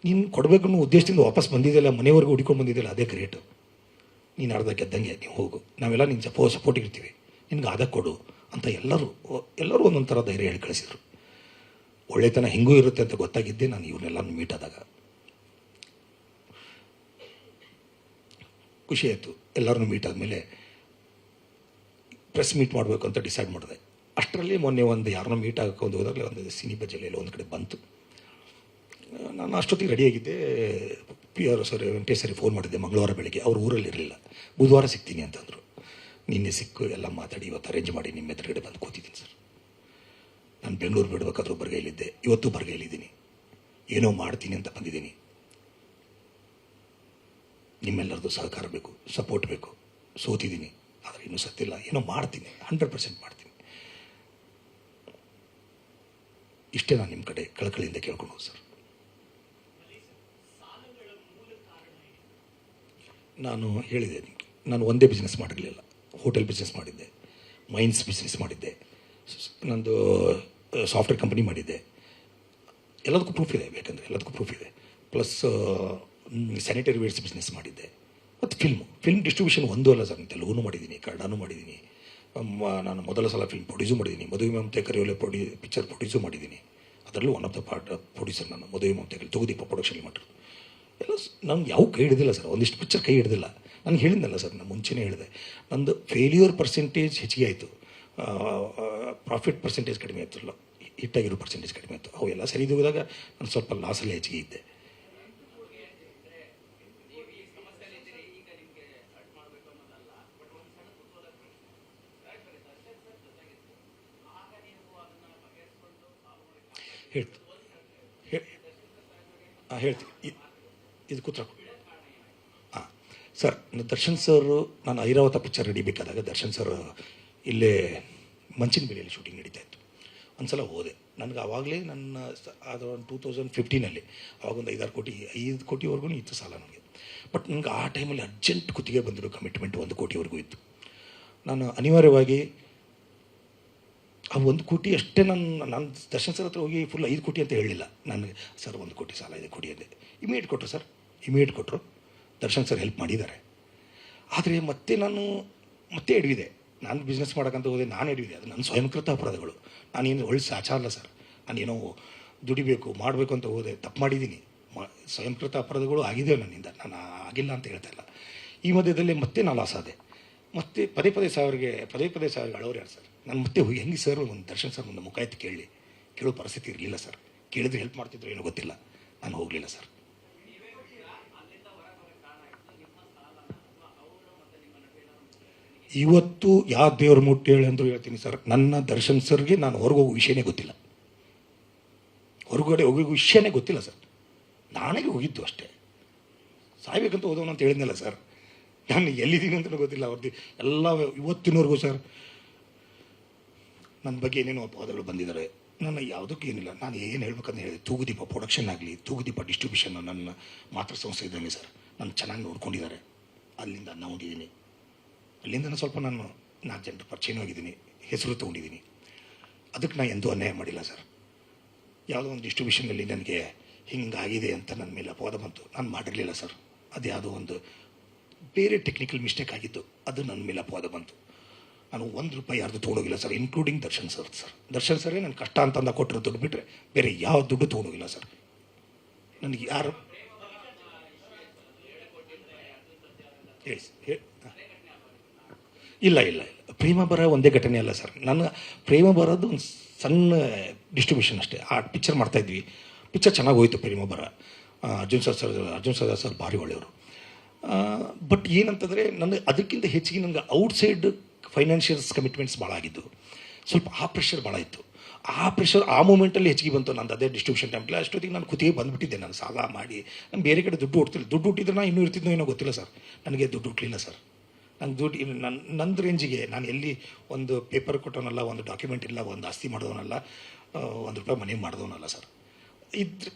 ನೀನು ಕೊಡಬೇಕು ಅನ್ನೋ ಉದ್ದೇಶದಿಂದ ವಾಪಸ್ ಬಂದಿದ್ದೆಲ್ಲ, ಮನೆವರೆಗೂ ಹುಡ್ಕೊಂಡು ಬಂದಿದ್ದೆಲ್ಲ, ಅದೇ ಗ್ರೇಟು. ನೀನು ಅರ್ಧ ಗೆದ್ದಂಗೆ, ನೀವು ಹೋಗು, ನಾವೆಲ್ಲ ನಿನ್ನ ಸಪೋರ್ಟ್ ಇರ್ತೀವಿ, ನಿನ್ಗೆ ಆದ ಕೊಡು ಅಂತ ಎಲ್ಲರೂ ಒಂದೊಂದು ಥರ ಧೈರ್ಯ ಹೇಳಿ ಕಳಿಸಿದ್ರು. ಒಳ್ಳೆತನ ಹೆಂಗೂ ಇರುತ್ತೆ ಅಂತ ಗೊತ್ತಾಗಿದ್ದೆ ನಾನು ಇವ್ರನ್ನೆಲ್ಲ ಮೀಟ್ ಆದಾಗ. ಖುಷಿ ಆಯಿತು. ಎಲ್ಲರನ್ನೂ ಮೀಟ್ ಆದಮೇಲೆ ಪ್ರೆಸ್ ಮೀಟ್ ಮಾಡಬೇಕು ಅಂತ ಡಿಸೈಡ್ ಮಾಡಿದೆ. ಅಷ್ಟರಲ್ಲಿ ಮೊನ್ನೆ ಯಾರನ್ನೋ ಮೀಟ್ ಹಾಕೊಂಡು ಹೋದಾಗಲೇ ಒಂದು ಸಿನಿ ಬಜೆಲೆಲ್ಲ ಒಂದು ಕಡೆ ಬಂತು. ನಾನು ಅಷ್ಟೊತ್ತಿಗೆ ರೆಡಿಯಾಗಿದ್ದೆ. PR ಸರ್, ವೆಂಕಟೇಶ್ ಸರಿ ಫೋನ್ ಮಾಡಿದ್ದೆ ಮಂಗಳವಾರ ಬೆಳಗ್ಗೆ. ಅವ್ರು ಊರಲ್ಲಿ ಇರಲಿಲ್ಲ. ಬುಧವಾರ ಸಿಗ್ತೀನಿ ಅಂತಂದರು. ನಿನ್ನೆ ಸಿಕ್ಕು ಎಲ್ಲ ಮಾತಾಡಿ ಇವತ್ತು ಅರೇಂಜ್ ಮಾಡಿ ನಿಮ್ಮ ಎದುರುಗಡೆ ಬಂದು ಕೂತಿದ್ದೀನಿ ಸರ್. ನಾನು ಬೆಂಗಳೂರು ಬಿಡಬೇಕಾದ್ರೂ ಬರಗೈಲಿದ್ದೆ, ಇವತ್ತು ಬರಗೈಲಿದ್ದೀನಿ. ಏನೋ ಮಾಡ್ತೀನಿ ಅಂತ ಬಂದಿದ್ದೀನಿ. ನಿಮ್ಮೆಲ್ಲರದ್ದು ಸಹಕಾರ ಬೇಕು, ಸಪೋರ್ಟ್ ಬೇಕು. ಸೋತಿದ್ದೀನಿ, ಆದರೆ ಇನ್ನೂ ಸತ್ತಿಲ್ಲ. ಏನೋ ಮಾಡ್ತೀನಿ, 100% ಮಾಡ್ತೀನಿ. ಇಷ್ಟೇ ನಾನು ನಿಮ್ಮ ಕಡೆ ಕಳಕಳಿಯಿಂದ ಕೇಳ್ಕೊಂಡು ಸರ್. ನಾನು ಹೇಳಿದೆ ನಿಮಗೆ, ನಾನು ಒಂದೇ ಬಿಸ್ನೆಸ್ ಮಾಡಿರಲಿಲ್ಲ. ಹೋಟೆಲ್ ಬಿಸ್ನೆಸ್ ಮಾಡಿದ್ದೆ, ಮೈನ್ಸ್ ಬಿಸ್ನೆಸ್ ಮಾಡಿದ್ದೆ, ನಂದು ಸಾಫ್ಟ್ವೇರ್ ಕಂಪನಿ ಮಾಡಿದ್ದೆ. ಎಲ್ಲದಕ್ಕೂ ಪ್ರೂಫ್ ಇದೆ, ಬೇಕಂದರೆ ಎಲ್ಲದಕ್ಕೂ ಪ್ರೂಫ್ ಇದೆ. ಪ್ಲಸ್ ಸ್ಯಾನಿಟರಿ ವೇರ್ಸ್ ಬಿಸ್ನೆಸ್ ಮಾಡಿದ್ದೆ. ಮತ್ತು ಫಿಲ್ಮ್ ಡಿಸ್ಟ್ರಿಬ್ಯೂಷನ್ ಒಂದೂ ಅಲ್ಲ ಸರ್, ತೆಲುಗುನೂ ಮಾಡಿದ್ದೀನಿ, ಕನ್ನಡನೂ ಮಾಡಿದ್ದೀನಿ. ನಾನು ಮೊದಲ ಸಲ ಫಿಲ್ಮ್ ಪ್ರೊಡ್ಯೂಸು ಮಾಡಿದ್ದೀನಿ. ಮದುವೆ ಮಮತೆ ಕರೆಯೋಲೆ ಪಿಕ್ಚರ್ ಪ್ರೊಡ್ಯೂಸು ಮಾಡಿದ್ದೀನಿ. ಅದರಲ್ಲೂ one of the part producer ನಾನು. ಮದುವೆ ಮಮತೆ ಕರೆ ತೂಗುದೀಪ ಪ್ರೊಡಕ್ಷನ್ ಮಾಡಿದ್ರು. ಎಲ್ಲ ನಾನು ಯಾವ ಕೈ ಹಿಡಿದಿಲ್ಲ ಸರ್, ಒಂದಿಷ್ಟು ಪಿಕ್ಚರ್ ಕೈ ಹಿಡಿದಿಲ್ಲ. ನಾನು ಹೇಳಿದ್ನಲ್ಲ ಸರ್, ನಾನು ಮುಂಚೆನೇ ಹೇಳಿದೆ, ನಂದು ಫೇಲ್ಯೂರ್ ಪರ್ಸೆಂಟೇಜ್ ಹೆಚ್ಚಿಗೆ ಆಯಿತು, ಪ್ರಾಫಿಟ್ ಪರ್ಸೆಂಟೇಜ್ ಕಡಿಮೆ ಆಯ್ತಲ್ಲ, ಹಿಟ್ಟಾಗಿರೋ ಪರ್ಸೆಂಟೇಜ್ ಕಡಿಮೆ ಆಯಿತು. ಅವೆಲ್ಲ ಸರಿ ಹೋದಾಗ ನಾನು ಸ್ವಲ್ಪ ಲಾಸಲ್ಲೇ ಹೆಚ್ಚಿಗೆ ಇದ್ದೆ. ಹೇಳ್ತೀನಿ, ಇದು ಕೂತ್ರ. ಹಾಂ ಸರ್, ದರ್ಶನ್ ಸರ್, ನಾನು ಐರಾವತ ಪಿಕ್ಚರ್ ನಡಿಬೇಕಾದಾಗ ದರ್ಶನ್ ಸರ್ ಇಲ್ಲೇ ಮಂಚಿನ ಬೆಲೆಯಲ್ಲಿ ಶೂಟಿಂಗ್ ನಡೀತಾ ಇತ್ತು. ಒಂದು ಸಲ ಹೋದೆ. ನನಗೆ ಆವಾಗಲೇ ನನ್ನ ಅದು 2015 ಅವಾಗೊಂದು 5 ಕೋಟಿವರೆಗೂ ಇತ್ತು ಸಾಲ ನನಗೆ. ಬಟ್ ನನಗೆ ಆ ಟೈಮಲ್ಲಿ ಅರ್ಜೆಂಟ್ ಗುತ್ತಿಗೆ ಬಂದಿರೋ ಕಮಿಟ್ಮೆಂಟ್ 1 ಕೋಟಿವರೆಗೂ ಇತ್ತು. ನಾನು ಅನಿವಾರ್ಯವಾಗಿ ಆ 1 ಕೋಟಿ ಅಷ್ಟೇ ನಾನು ದರ್ಶನ್ ಸರ್ ಹತ್ರ ಹೋಗಿ ಫುಲ್ 5 ಕೋಟಿ ಅಂತ ಹೇಳಲಿಲ್ಲ. ನನಗೆ ಸರ್ 1 ಕೋಟಿ ಸಾಲ ಇದೆ ಕೊಡಿ ಅಂದೆ. ಇಮಿಡಿಯೇಟ್ ಕೊಟ್ಟರು ಸರ್, ಇಮಿಡಿಯೇಟ್ ಕೊಟ್ಟರು. ದರ್ಶನ್ ಸರ್ ಹೆಲ್ಪ್ ಮಾಡಿದ್ದಾರೆ. ಆದರೆ ಮತ್ತೆ ಎಡವಿದೆ. ನಾನು ಬಿಸ್ನೆಸ್ ಮಾಡೋಕ್ಕಂತ ಹೋದೆ, ನಾನು ಎಡವಿದೆ. ಅದು ನನ್ನ ಸ್ವಯಂಕೃತ ಅಪರಾಧಗಳು. ನಾನೇನು ಒಳ್ಳೆ ಆಚಾರ ಅಲ್ಲ ಸರ್. ನಾನೇನೋ ದುಡಿಬೇಕು ಮಾಡಬೇಕು ಅಂತ ಹೋದೆ, ತಪ್ಪು ಮಾಡಿದ್ದೀನಿ. ಸ್ವಯಂಕೃತ ಅಪರಾಧಗಳು ಆಗಿದೆ ನನ್ನಿಂದ, ನಾನು ಆಗಿಲ್ಲ ಅಂತ ಹೇಳ್ತಾ ಇಲ್ಲ. ಈ ಮಧ್ಯದಲ್ಲಿ ಮತ್ತೆ ನಾನು ಲಾಸ್ ಆದೆ. ಮತ್ತೆ ಪದೇ ಸಾವಿರಿಗೆ ಅಳೋರು ಯಾರು ಸರ್? ನಾನು ಮತ್ತೆ ಹೋಗಿ ಹೆಂಗೆ ಸರ್ ಒಂದು ದರ್ಶನ್ ಸರ್ ಒಂದು ಮುಖ ಎತ್ತಿ ಕೇಳೋ ಪರಿಸ್ಥಿತಿ ಇರಲಿಲ್ಲ ಸರ್. ಕೇಳಿದ್ರೆ ಹೆಲ್ಪ್ ಮಾಡ್ತಿದ್ರು ಏನೋ ಗೊತ್ತಿಲ್ಲ, ನಾನು ಹೋಗಲಿಲ್ಲ ಸರ್. ಇವತ್ತು ಯಾವ ದೇವ್ರ ಮುಟ್ಟಿ ಹೇಳಿ ಅಂದರೂ ಹೇಳ್ತೀನಿ ಸರ್, ನನ್ನ ದರ್ಶನ್ ಸರ್ಗೆ ನಾನು ಹೊರಗೆ ಹೋಗೋ ವಿಷಯನೇ ಗೊತ್ತಿಲ್ಲ, ಹೊರಗಡೆ ಹೋಗೋ ವಿಷಯನೇ ಗೊತ್ತಿಲ್ಲ ಸರ್. ನಾನೇ ಹೋಗಿದ್ದು ಅಷ್ಟೇ. ಸಾಯ್ಬೇಕಂತ ಹೋದವನು ಅಂತ ಹೇಳಿದ್ನಲ್ಲ ಸರ್, ನಾನು ಎಲ್ಲಿದ್ದೀನಿ ಅಂತಲೂ ಗೊತ್ತಿಲ್ಲ. ಅವ್ರದ್ದು ಎಲ್ಲ ಇವತ್ತಿನವರೆಗೂ ಸರ್ ನನ್ನ ಬಗ್ಗೆ ಏನೇನೋ ಅಪವಾದಗಳು ಬಂದಿದ್ದಾರೆ. ನನ್ನ ಯಾವುದಕ್ಕೂ ಏನಿಲ್ಲ. ನಾನು ಏನು ಹೇಳ್ಬೇಕಂತ ಹೇಳಿದೆ, ತೂಗುದೀಪ ಪ್ರೊಡಕ್ಷನ್ ಆಗಲಿ, ತೂಗುದೀಪ ಡಿಸ್ಟ್ರಿಬ್ಯೂಷನ್ ನನ್ನ ಮಾತೃ ಸಂಸ್ಥೆ ಇದ್ದಂಗೆ ಸರ್. ನಾನು ಚೆನ್ನಾಗಿ ನೋಡ್ಕೊಂಡಿದ್ದಾರೆ. ಅಲ್ಲಿಂದ ಅನ್ನ ಹೊಂದಿದ್ದೀನಿ. ಅಲ್ಲಿಂದ ಸ್ವಲ್ಪ ನಾನು 4 ಜನರ ಪರಿಚಯನೂ ಆಗಿದ್ದೀನಿ, ಹೆಸರು ತೊಗೊಂಡಿದ್ದೀನಿ. ಅದಕ್ಕೆ ನಾನು ಎಂದೂ ಅನ್ಯಾಯ ಮಾಡಿಲ್ಲ ಸರ್. ಯಾವುದೋ ಒಂದು ಡಿಸ್ಟ್ರಿಬ್ಯೂಷನಲ್ಲಿ ನನಗೆ ಹಿಂಗಾಗಿದೆ ಅಂತ ನನ್ನ ಮೇಲೆ ಅಪವಾದ ಬಂತು, ನಾನು ಮಾಡಿರಲಿಲ್ಲ ಸರ್. ಅದು ಯಾವುದೋ ಒಂದು ಬೇರೆ ಟೆಕ್ನಿಕಲ್ ಮಿಸ್ಟೇಕ್ ಆಗಿತ್ತು, ಅದು ನನ್ನ ಮೇಲೆ ಅಪವಾದ ಬಂತು. ನಾನು 1 ರೂಪಾಯಿ ಯಾರ್ದು ತೊಗೊಂಡೋಗಿಲ್ಲ sir, including Darshan sir. Darshan ಸರೇ ನನ್ನ ಕಷ್ಟ ಅಂತಂದ ಕೊಟ್ಟಿರೋ ದುಡ್ಡು ಬಿಟ್ಟರೆ ಬೇರೆ ಯಾವ ದುಡ್ಡು ತೊಗೊಂಡೋಗಿಲ್ಲ ಸರ್. ನನಗೆ ಯಾರು ಹೇಳಿ ಇಲ್ಲ ಪ್ರೇಮ ಬರ ಒಂದೇ ಘಟನೆ ಅಲ್ಲ ಸರ್. ನನ್ನ ಪ್ರೇಮ ಬರೋದು ಒಂದು ಸಣ್ಣ ಡಿಸ್ಟ್ರಿಬ್ಯೂಷನ್ ಅಷ್ಟೇ. ಆ ಪಿಕ್ಚರ್ ಮಾಡ್ತಾಯಿದ್ವಿ, ಪಿಕ್ಚರ್ ಚೆನ್ನಾಗಿ ಹೋಯಿತು. ಪ್ರೇಮ ಬರ ಅರ್ಜುನ್ ಸರ್ಜಾ ಸರ್ ಭಾರಿ ಒಳ್ಳೆಯವರು. ಬಟ್ ಏನಂತಂದರೆ ನನಗೆ ಅದಕ್ಕಿಂತ ಹೆಚ್ಚಿಗೆ ನನಗೆ ಔಟ್ಸೈಡ್ ಫೈನಾನ್ಷಿಯಲ್ಸ್ ಕಮಿಟ್ಮೆಂಟ್ಸ್ ಭಾಳ ಆಗಿದ್ದು, ಸ್ವಲ್ಪ ಆ ಪ್ರೆಷರ್ ಭಾಳ ಇತ್ತು. ಆ ಪ್ರೆಷರ್ ಆ ಮೂಮೆಂಟಲ್ಲಿ ಹೆಚ್ಚಿಗೆ ಬಂತು. ನಂದು ಅದೇ ಡಿಸ್ಟ್ರಿಬ್ಯೂಷನ್ ಟೈಮ್ಲಿ ಅಷ್ಟೊತ್ತಿಗೆ ನಾನು ಕುತ್ತಿಗೆ ಬಂದುಬಿಟ್ಟಿದ್ದೆ. ನಾನು ಸಾಲ ಮಾಡಿ ನಾನು ಬೇರೆ ಕಡೆ ದುಡ್ಡು ಹುಟ್ಟಿದ್ರೆ ನಾನು ಇನ್ನೂ ಇರ್ತಿದ್ನೋ ಏನೋ ಗೊತ್ತಿಲ್ಲ ಸರ್. ನನಗೆ ದುಡ್ಡು ಹುಟ್ಟಲಿಲ್ಲ ಸರ್. ನಂಗೆ ದುಡ್ಡು ನನ್ನ ರೇಂಜಿಗೆ ನಾನು ಎಲ್ಲಿ ಒಂದು ಪೇಪರ್ ಕೊಟ್ಟವನಲ್ಲ, ಒಂದು ಡಾಕ್ಯುಮೆಂಟ್ ಇಲ್ಲ, ಒಂದು ಆಸ್ತಿ ಮಾಡಿದವನಲ್ಲ, 1 ರೂಪಾಯಿ ಮನೆ ಮಾಡಿದವನಲ್ಲ ಸರ್.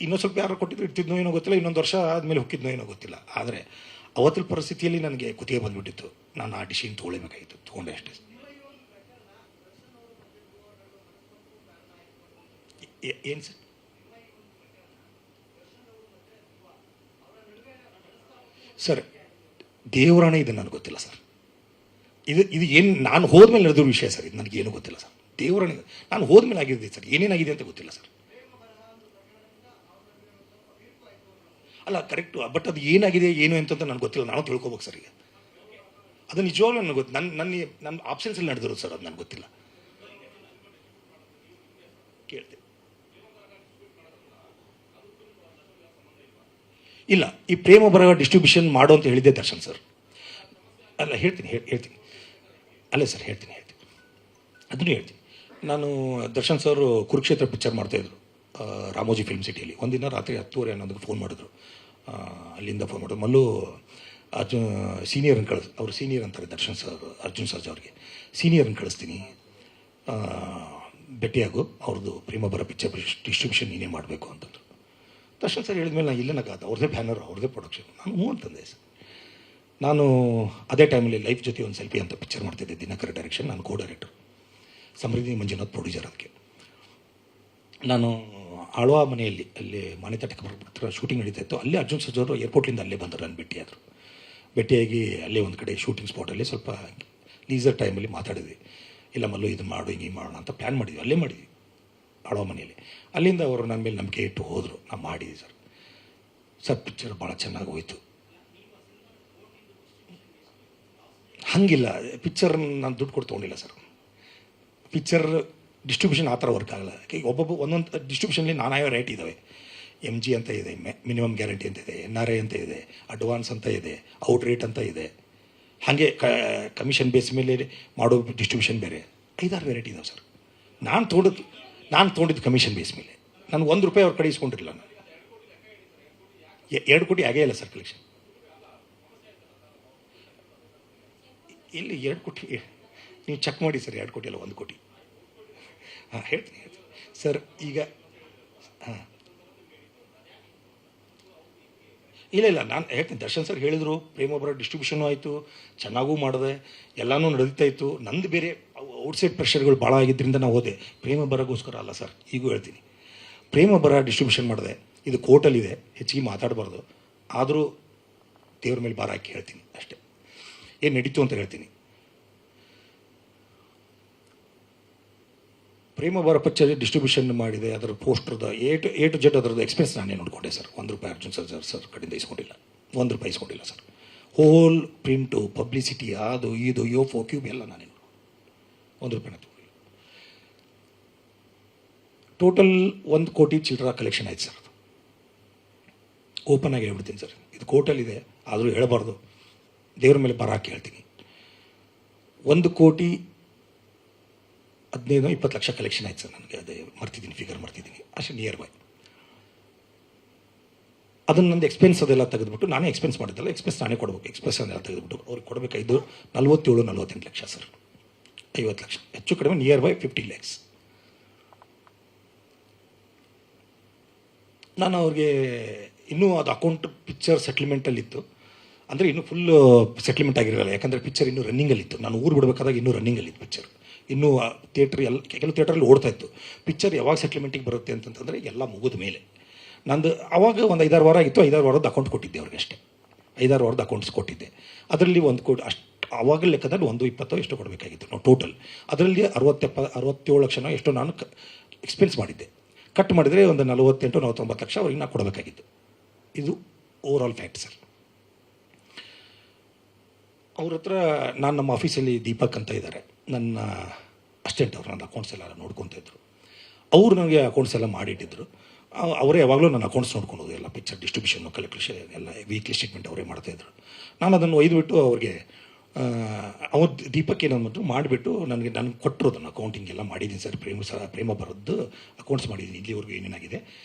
ಇನ್ನೂ ಸ್ವಲ್ಪ ಯಾರು ಕೊಟ್ಟಿದ್ರು ಇರ್ತಿದ್ನೋ ಏನೋ ಗೊತ್ತಿಲ್ಲ, ಇನ್ನೊಂದು ವರ್ಷ ಆದಮೇಲೆ ಹೋಗಿದ್ನೋ ಏನೋ ಗೊತ್ತಿಲ್ಲ. ಆದರೆ ಅವತ್ತಿನ ಪರಿಸ್ಥಿತಿಯಲ್ಲಿ ನನಗೆ ಕುತ್ತಿಗೆ ಬಂದುಬಿಟ್ಟಿತ್ತು. ನಾನು ಆ ಡಿಸಿಷನ್ ತೊಗೊಳ್ಳೇಬೇಕಾಗಿತ್ತು, ತೊಗೊಂಡೆ ಅಷ್ಟೇ. ಏನು ಸರ್? ಸರ್ ದೇವರಾಣೆ ಇದು ನನಗೆ ಗೊತ್ತಿಲ್ಲ ಸರ್. ಇದು ಏನು ನಾನು ಹೋದ್ಮೇಲೆ ನಡೆದಿರೋ ವಿಷಯ ಸರ್. ಇದು ನನಗೇನು ಗೊತ್ತಿಲ್ಲ ಸರ್. ದೇವರಾಣೆ ನಾನು ಹೋದ್ಮೇಲೆ ಆಗಿದೆ ಸರ್. ಏನೇನಾಗಿದೆ ಅಂತ ಗೊತ್ತಿಲ್ಲ ಸರ್. ಅಲ್ಲ ಕರೆಕ್ಟು, ಬಟ್ ಅದು ಏನಾಗಿದೆ ಏನು ಅಂತ ನನಗೆ ಗೊತ್ತಿಲ್ಲ. ನಾನು ತಿಳ್ಕೊಬೇಕು ಸರ್. ಈಗ ಅದು ನಿಜವಾಗ್ಲೂ ನನಗೆ ಗೊತ್ತು. ನನ್ನ ಆಪ್ಷನ್ಸಲ್ಲಿ ನಡೆದಿರೋದು ಸರ್, ಅದು ನನಗೆ ಗೊತ್ತಿಲ್ಲ. ಕೇಳ್ತೆ ಇಲ್ಲ, ಈ ಪ್ರೇಮ ಬರಹ ಡಿಸ್ಟ್ರಿಬ್ಯೂಷನ್ ಮಾಡೋ ಅಂತ ಹೇಳಿದ್ದೆ ದರ್ಶನ್ ಸರ್. ಅಲ್ಲ ಹೇಳ್ತೀನಿ ಅಲ್ಲ ಸರ್, ಹೇಳ್ತೀನಿ ಅದನ್ನು ಹೇಳ್ತೀನಿ. ನಾನು ದರ್ಶನ್ ಸರ್ ಕುರುಕ್ಷೇತ್ರ ಪಿಕ್ಚರ್ ಮಾಡ್ತಾಯಿದ್ರು ರಾಮೋಜಿ ಫಿಲ್ಮ್ ಸಿಟಿಯಲ್ಲಿ. ಒಂದಿನ ರಾತ್ರಿ 10:30 ಅನ್ನೋದಕ್ಕೆ ಫೋನ್ ಮಾಡಿದ್ರು. ಅಲ್ಲಿಂದ ಫೋನ್ ಮಾಡಿದ್ರು, ಮಲ್ಲು ಸೀನಿಯರನ್ನು ಅವ್ರು ಸೀನಿಯರ್ ಅಂತಾರೆ ದರ್ಶನ್ ಸರ್, ಅರ್ಜುನ್ ಸರ್ಜಾ ಅವ್ರಿಗೆ ಸೀನಿಯರನ್ನು ಕಳಿಸ್ತೀನಿ, ಭೇಟಿಯಾಗು, ಅವ್ರದ್ದು ಪ್ರೇಮ ಬರೋ ಪಿಕ್ಚರ್ ಡಿಸ್ಟ್ರಿಬ್ಯೂಷನ್ ನೀನೇ ಮಾಡಬೇಕು ಅಂತಂದರು. ದರ್ಶನ್ ಸರ್ ಹೇಳಿದ್ಮೇಲೆ ನಾನು ಇಲ್ಲನಾಗಾದ, ಅವ್ರದ್ದೇ ಬ್ಯಾನರ್, ಅವ್ರದ್ದೇ ಪ್ರೊಡಕ್ಷನ್. ನಾನು ಹ್ಞೂ ಅಂತಂದೆ ಸರ್. ನಾನು ಅದೇ ಟೈಮಲ್ಲಿ ಲೈಫ್ ಜೊತೆ ಒಂದು ಸೆಲ್ಫಿ ಅಂತ ಪಿಕ್ಚರ್ ಮಾಡ್ತಿದ್ದೆ, ದಿನಕರ ಡೈರೆಕ್ಷನ್, ನಾನು ಕೋ ಡೈರೆಕ್ಟರ್, ಸಮೃದ್ಧಿ ಮಂಜುನಾಥ್ ಪ್ರೊಡ್ಯೂಸರ್. ಅದಕ್ಕೆ ನಾನು ಆಳ್ವಾ ಮನೆಯಲ್ಲಿ ಅಲ್ಲಿ ಮಾನ್ಯತಾ ಹತ್ರ ಶೂಟಿಂಗ್ ನಡೀತಾ ಇತ್ತು. ಅಲ್ಲೇ ಅರ್ಜುನ್ ಸರ್ಜಾ ಅವರು ಏರ್ಪೋರ್ಟಿಂದ ಅಲ್ಲೇ ಬಂದರು, ನಾನು ಭೇಟಿಯಾದರು. ಭೇಟಿಯಾಗಿ ಅಲ್ಲೇ ಒಂದು ಕಡೆ ಶೂಟಿಂಗ್ ಸ್ಪಾಟಲ್ಲಿ ಸ್ವಲ್ಪ ಲೀಸರ್ ಟೈಮಲ್ಲಿ ಮಾತಾಡಿದ್ವಿ. ಇಲ್ಲ ಮಲ್ಲು ಇದು ಮಾಡು, ಹಿಂಗೆ ಮಾಡೋಣ ಅಂತ ಪ್ಲ್ಯಾನ್ ಮಾಡಿದ್ವಿ, ಅಲ್ಲೇ ಮಾಡಿದ್ವಿ ಆಳ್ವಾ ಮನೆಯಲ್ಲಿ. ಅಲ್ಲಿಂದ ಅವರು ನನ್ನ ಮೇಲೆ ನಂಬಿಕೆ ಇಟ್ಟು ಹೋದರು. ನಾನು ಮಾಡಿದ್ವಿ ಸರ್ ಪಿಕ್ಚರ್ ಭಾಳ ಚೆನ್ನಾಗಿ ಹೋಯಿತು. ಹಾಗಿಲ್ಲ, ಪಿಕ್ಚರ್ ನಾನು ದುಡ್ಡು ಕೊಟ್ಟು ತೊಗೊಂಡಿಲ್ಲ ಸರ್. ಪಿಕ್ಚರ್ ಡಿಸ್ಟ್ರಿಬ್ಯೂಷನ್ ಆ ಥರ ವರ್ಕ್ ಆಗಲ್ಲ. ಒಬ್ಬೊಬ್ಬ ಒಂದೊಂದು ಡಿಸ್ಟ್ರಿಬ್ಯೂಷನ್ಲಿ ನಾನಾ ರೇಟ್ ಇದ್ದಾವೆ. MG ಅಂತ ಇದೆ, ಮಿನಿಮಮ್ ಗ್ಯಾರಂಟಿ ಅಂತ ಇದೆ, NRI ಅಂತ ಇದೆ, ಅಡ್ವಾನ್ಸ್ ಅಂತ ಇದೆ, ಔಟ್ ರೇಟ್ ಅಂತ ಇದೆ. ಹಾಗೆ ಕಮಿಷನ್ ಬೇಸ್ ಮೇಲೆ ಮಾಡೋ ಡಿಸ್ಟ್ರಿಬ್ಯೂಷನ್ ಬೇರೆ, 5-6 ವೆರೈಟಿ ಇದಾವೆ ಸರ್. ನಾನು ತೊಗೊಂಡಿದ್ದು ಕಮಿಷನ್ ಬೇಸ್ ಮೇಲೆ. ನಾನು ₹1 ಅವ್ರ ಕಡೆ ಇಸ್ಕೊಂಡಿರಲಿಲ್ಲ. ನಾನು 2 ಕೋಟಿ ಆಗೇ ಇಲ್ಲ ಸರ್ ಕಲೆಕ್ಷನ್. ಇಲ್ಲಿ 2 ಕೋಟಿ ನೀವು ಚೆಕ್ ಮಾಡಿ ಸರ್, 2 ಕೋಟಿ ಅಲ್ಲ 1 ಕೋಟಿ. ಹಾಂ ಹೇಳ್ತೀನಿ ಸರ್. ಈಗ ಹಾಂ ಇಲ್ಲ ನಾನು ಹೇಳ್ತೀನಿ, ದರ್ಶನ್ ಸರ್ ಹೇಳಿದರು, ಪ್ರೇಮ ಬರೋ ಡಿಸ್ಟ್ರಿಬ್ಯೂಷನು ಆಯಿತು, ಚೆನ್ನಾಗೂ ಮಾಡಿದೆ, ಎಲ್ಲನೂ ನಡೀತಾ ಇತ್ತು. ನಂದು ಬೇರೆ ಔಟ್ಸೈಡ್ ಪ್ರೆಷರ್ಗಳು ಭಾಳ ಆಗಿದ್ದರಿಂದ ನಾವು ಹೋದೆ. ಪ್ರೇಮ ಬರೋಗೋಸ್ಕರ ಅಲ್ಲ ಸರ್, ಈಗೂ ಹೇಳ್ತೀನಿ. ಪ್ರೇಮ ಬರೋ ಡಿಸ್ಟ್ರಿಬ್ಯೂಷನ್ ಮಾಡಿದೆ, ಇದು ಕೋರ್ಟಲ್ಲಿದೆ, ಹೆಚ್ಚಿಗೆ ಮಾತಾಡಬಾರ್ದು. ಆದರೂ ದೇವ್ರ ಮೇಲೆ ಭಾರ ಹಾಕಿ ಹೇಳ್ತೀನಿ ಅಷ್ಟೇ, ಏನು ನಡೀತು ಅಂತ ಹೇಳ್ತೀನಿ. ಪ್ರೇಮ ಬರ ಪಿಕ್ಚರ್ ಡಿಸ್ಟ್ರಿಬ್ಯೂಷನ್ ಮಾಡಿದೆ, ಅದರ ಪೋಸ್ಟರ್ದ ಎ ಟು ಜೆಡ್ ಅದರದ್ದು ಎಕ್ಸ್ಪೆನ್ಸ್ ನಾನೇ ನೋಡಿಕೊಂಡೆ ಸರ್. ₹1 ಅರ್ಜುನ್ ಸರ್ಜಾ ಸರ್ ಕಡೆಯಿಂದ ಇಸ್ಕೊಂಡಿಲ್ಲ, ₹1 ಇಸ್ಕೊಂಡಿಲ್ಲ ಸರ್. ಹೋಲ್ ಪ್ರಿಂಟು, ಪಬ್ಲಿಸಿಟಿ, ಅದು ಇದು ಯೋಫೋ ಕ್ಯೂಬ್ ಎಲ್ಲ ನಾನೇ ₹1 ತಗೊಂಡಿಲ್ಲ. ಟೋಟಲ್ 1 ಕೋಟಿ ಚಿಲ್ಲರ ಕಲೆಕ್ಷನ್ ಆಯ್ತು ಸರ್. ಅದು ಓಪನ್ ಆಗಿ ಹೇಳ್ಬಿಡ್ತೀನಿ ಸರ್, ಇದು ಕೋರ್ಟಲ್ಲಿದೆ, ಆದರೂ ಹೇಳಬಾರ್ದು, ದೇವ್ರ ಮೇಲೆ ಭಾರ ಹಾಕಿ ಹೇಳ್ತೀನಿ. 1,15,20 ಲಕ್ಷ ಕಲೆಕ್ಷನ್ ಆಯ್ತು ಸರ್ ನನಗೆ. ಅದೇ ಫಿಗರ್ ಮರ್ತಿದ್ದೀನಿ ಅಷ್ಟೇ, ನಿಯರ್ ಬೈ. ಅದನ್ನು ನಂದು ಎಕ್ಸ್ಪೆನ್ಸ್ ಅದೆಲ್ಲ ತೆಗೆದುಬಿಟ್ಟು, ನಾನೇ ಎಕ್ಸ್ಪೆನ್ಸ್ ಮಾಡಿದ್ದಲ್ಲ, ಎಕ್ಸ್ಪೆನ್ಸ್ ನಾನೇ ಕೊಡಬೇಕು. ಎಕ್ಸ್ಪೆನ್ಸ್ ಅದೆಲ್ಲ ತೆಗೆದುಬಿಟ್ಟು ಅವ್ರಿಗೆ ಕೊಡಬೇಕಾಯ್ತು 47-48 ಲಕ್ಷ ಸರ್. 50 ಲಕ್ಷ ಹೆಚ್ಚು ಕಡಿಮೆ, ನಿಯರ್ ಬೈ 50 ಲ್ಯಾಕ್ಸ್. ನಾನು ಅವ್ರಿಗೆ ಇನ್ನೂ ಅದು ಅಕೌಂಟ್ ಪಿಕ್ಚರ್ ಸೆಟ್ಲ್ಮೆಂಟಲ್ಲಿತ್ತು, ಅಂದರೆ ಇನ್ನೂ ಫುಲ್ ಸೆಟ್ಲ್ಮೆಂಟ್ ಆಗಿರಲ್ಲ. ಯಾಕಂದರೆ ಪಿಕ್ಚರ್ ಇನ್ನೂ ರನ್ನಿಂಗಲ್ಲಿತ್ತು. ನಾನು ಊರು ಬಿಡಬೇಕಾದಾಗ ಇನ್ನೂ ರನ್ನಿಂಗಲ್ಲಿತ್ತು ಪಿಕ್ಚರ್. ಇನ್ನೂ ಥಿಯೇಟ್ರ್ ಕೆಲವು ಥಿಯೇಟ್ರಲ್ಲಿ ಓಡ್ತಾ ಇತ್ತು. ಪಿಕ್ಚರ್ ಯಾವಾಗ ಸೆಟ್ಲ್ಮೆಂಟಿಗೆ ಬರುತ್ತೆ ಅಂತಂತಂದರೆ ಎಲ್ಲ ಮುಗಿದ ಮೇಲೆ. ನಂದು ಆವಾಗ ಒಂದು 5-6 ವಾರ ಆಗಿತ್ತು. 5-6 ವಾರದ ಅಕೌಂಟ್ ಕೊಟ್ಟಿದ್ದೆ ಅವ್ರಿಗೆ ಅಷ್ಟೇ. 5-6 ವಾರದ ಅಕೌಂಟ್ಸ್ ಕೊಟ್ಟಿದ್ದೆ. ಅದರಲ್ಲಿ 1 ಕೋಟಿ ಅಷ್ಟು ಆವಾಗ ಲೆಕ್ಕದಲ್ಲಿ 120 ಎಷ್ಟು ಕೊಡಬೇಕಾಗಿತ್ತು ನಾವು ಟೋಟಲ್. ಅದರಲ್ಲಿ 67 ಲಕ್ಷನೋ ಎಷ್ಟೋ ನಾನು ಎಕ್ಸ್ಪೆನ್ಸ್ ಮಾಡಿದ್ದೆ. ಕಟ್ ಮಾಡಿದರೆ ಒಂದು 48-49 ಲಕ್ಷ ಅವ್ರಿಗೆ ನಾನು ಕೊಡಬೇಕಾಗಿತ್ತು. ಇದು ಓವರ್ ಆಲ್ ಫ್ಯಾಕ್ಟ್ ಸರ್. ಅವ್ರ ಹತ್ರ ನಾನು ನಮ್ಮ ಆಫೀಸಲ್ಲಿ ದೀಪಕ್ ಅಂತ ಇದ್ದಾರೆ, ನನ್ನ ಅಸಿಸ್ಟೆಂಟ್. ಅವ್ರು ನನ್ನ ಅಕೌಂಟ್ಸ್ ಎಲ್ಲ ನೋಡ್ಕೊತಾ ಇದ್ರು. ಅವರು ನನಗೆ ಅಕೌಂಟ್ಸ್ ಎಲ್ಲ ಮಾಡಿಟ್ಟಿದ್ರು. ಅವರೇ ಯಾವಾಗಲೂ ನನ್ನ ಅಕೌಂಟ್ಸ್ ನೋಡ್ಕೊಳೋದು, ಎಲ್ಲ ಪಿಕ್ಚರ್ ಡಿಸ್ಟ್ರಿಬ್ಯೂಷನ್ನು, ಕಲೆಕ್ಷನ್ ಎಲ್ಲ ವೀಕ್ಲಿ ಸ್ಟೇಟ್ಮೆಂಟ್ ಅವರೇ ಮಾಡ್ತಾಯಿದ್ರು. ನಾನು ಅದನ್ನು ಒಯ್ದುಬಿಟ್ಟು ಅವ್ರಿಗೆ ಅವ್ರು ದೀಪಕ್ ಏನಂದ್ಬಿಟ್ಟು ಮಾಡಿಬಿಟ್ಟು ನನಗೆ ಕೊಟ್ಟರು. ಅದನ್ನು ಅಕೌಂಟಿಂಗ್ ಎಲ್ಲ ಮಾಡಿದ್ದೀನಿ ಸರ್, ಪ್ರೇಮ ಬರೋದು ಅಕೌಂಟ್ಸ್ ಮಾಡಿದ್ದೀನಿ, ಇಲ್ಲಿವರೆಗೂ ಏನೇನಾಗಿದೆ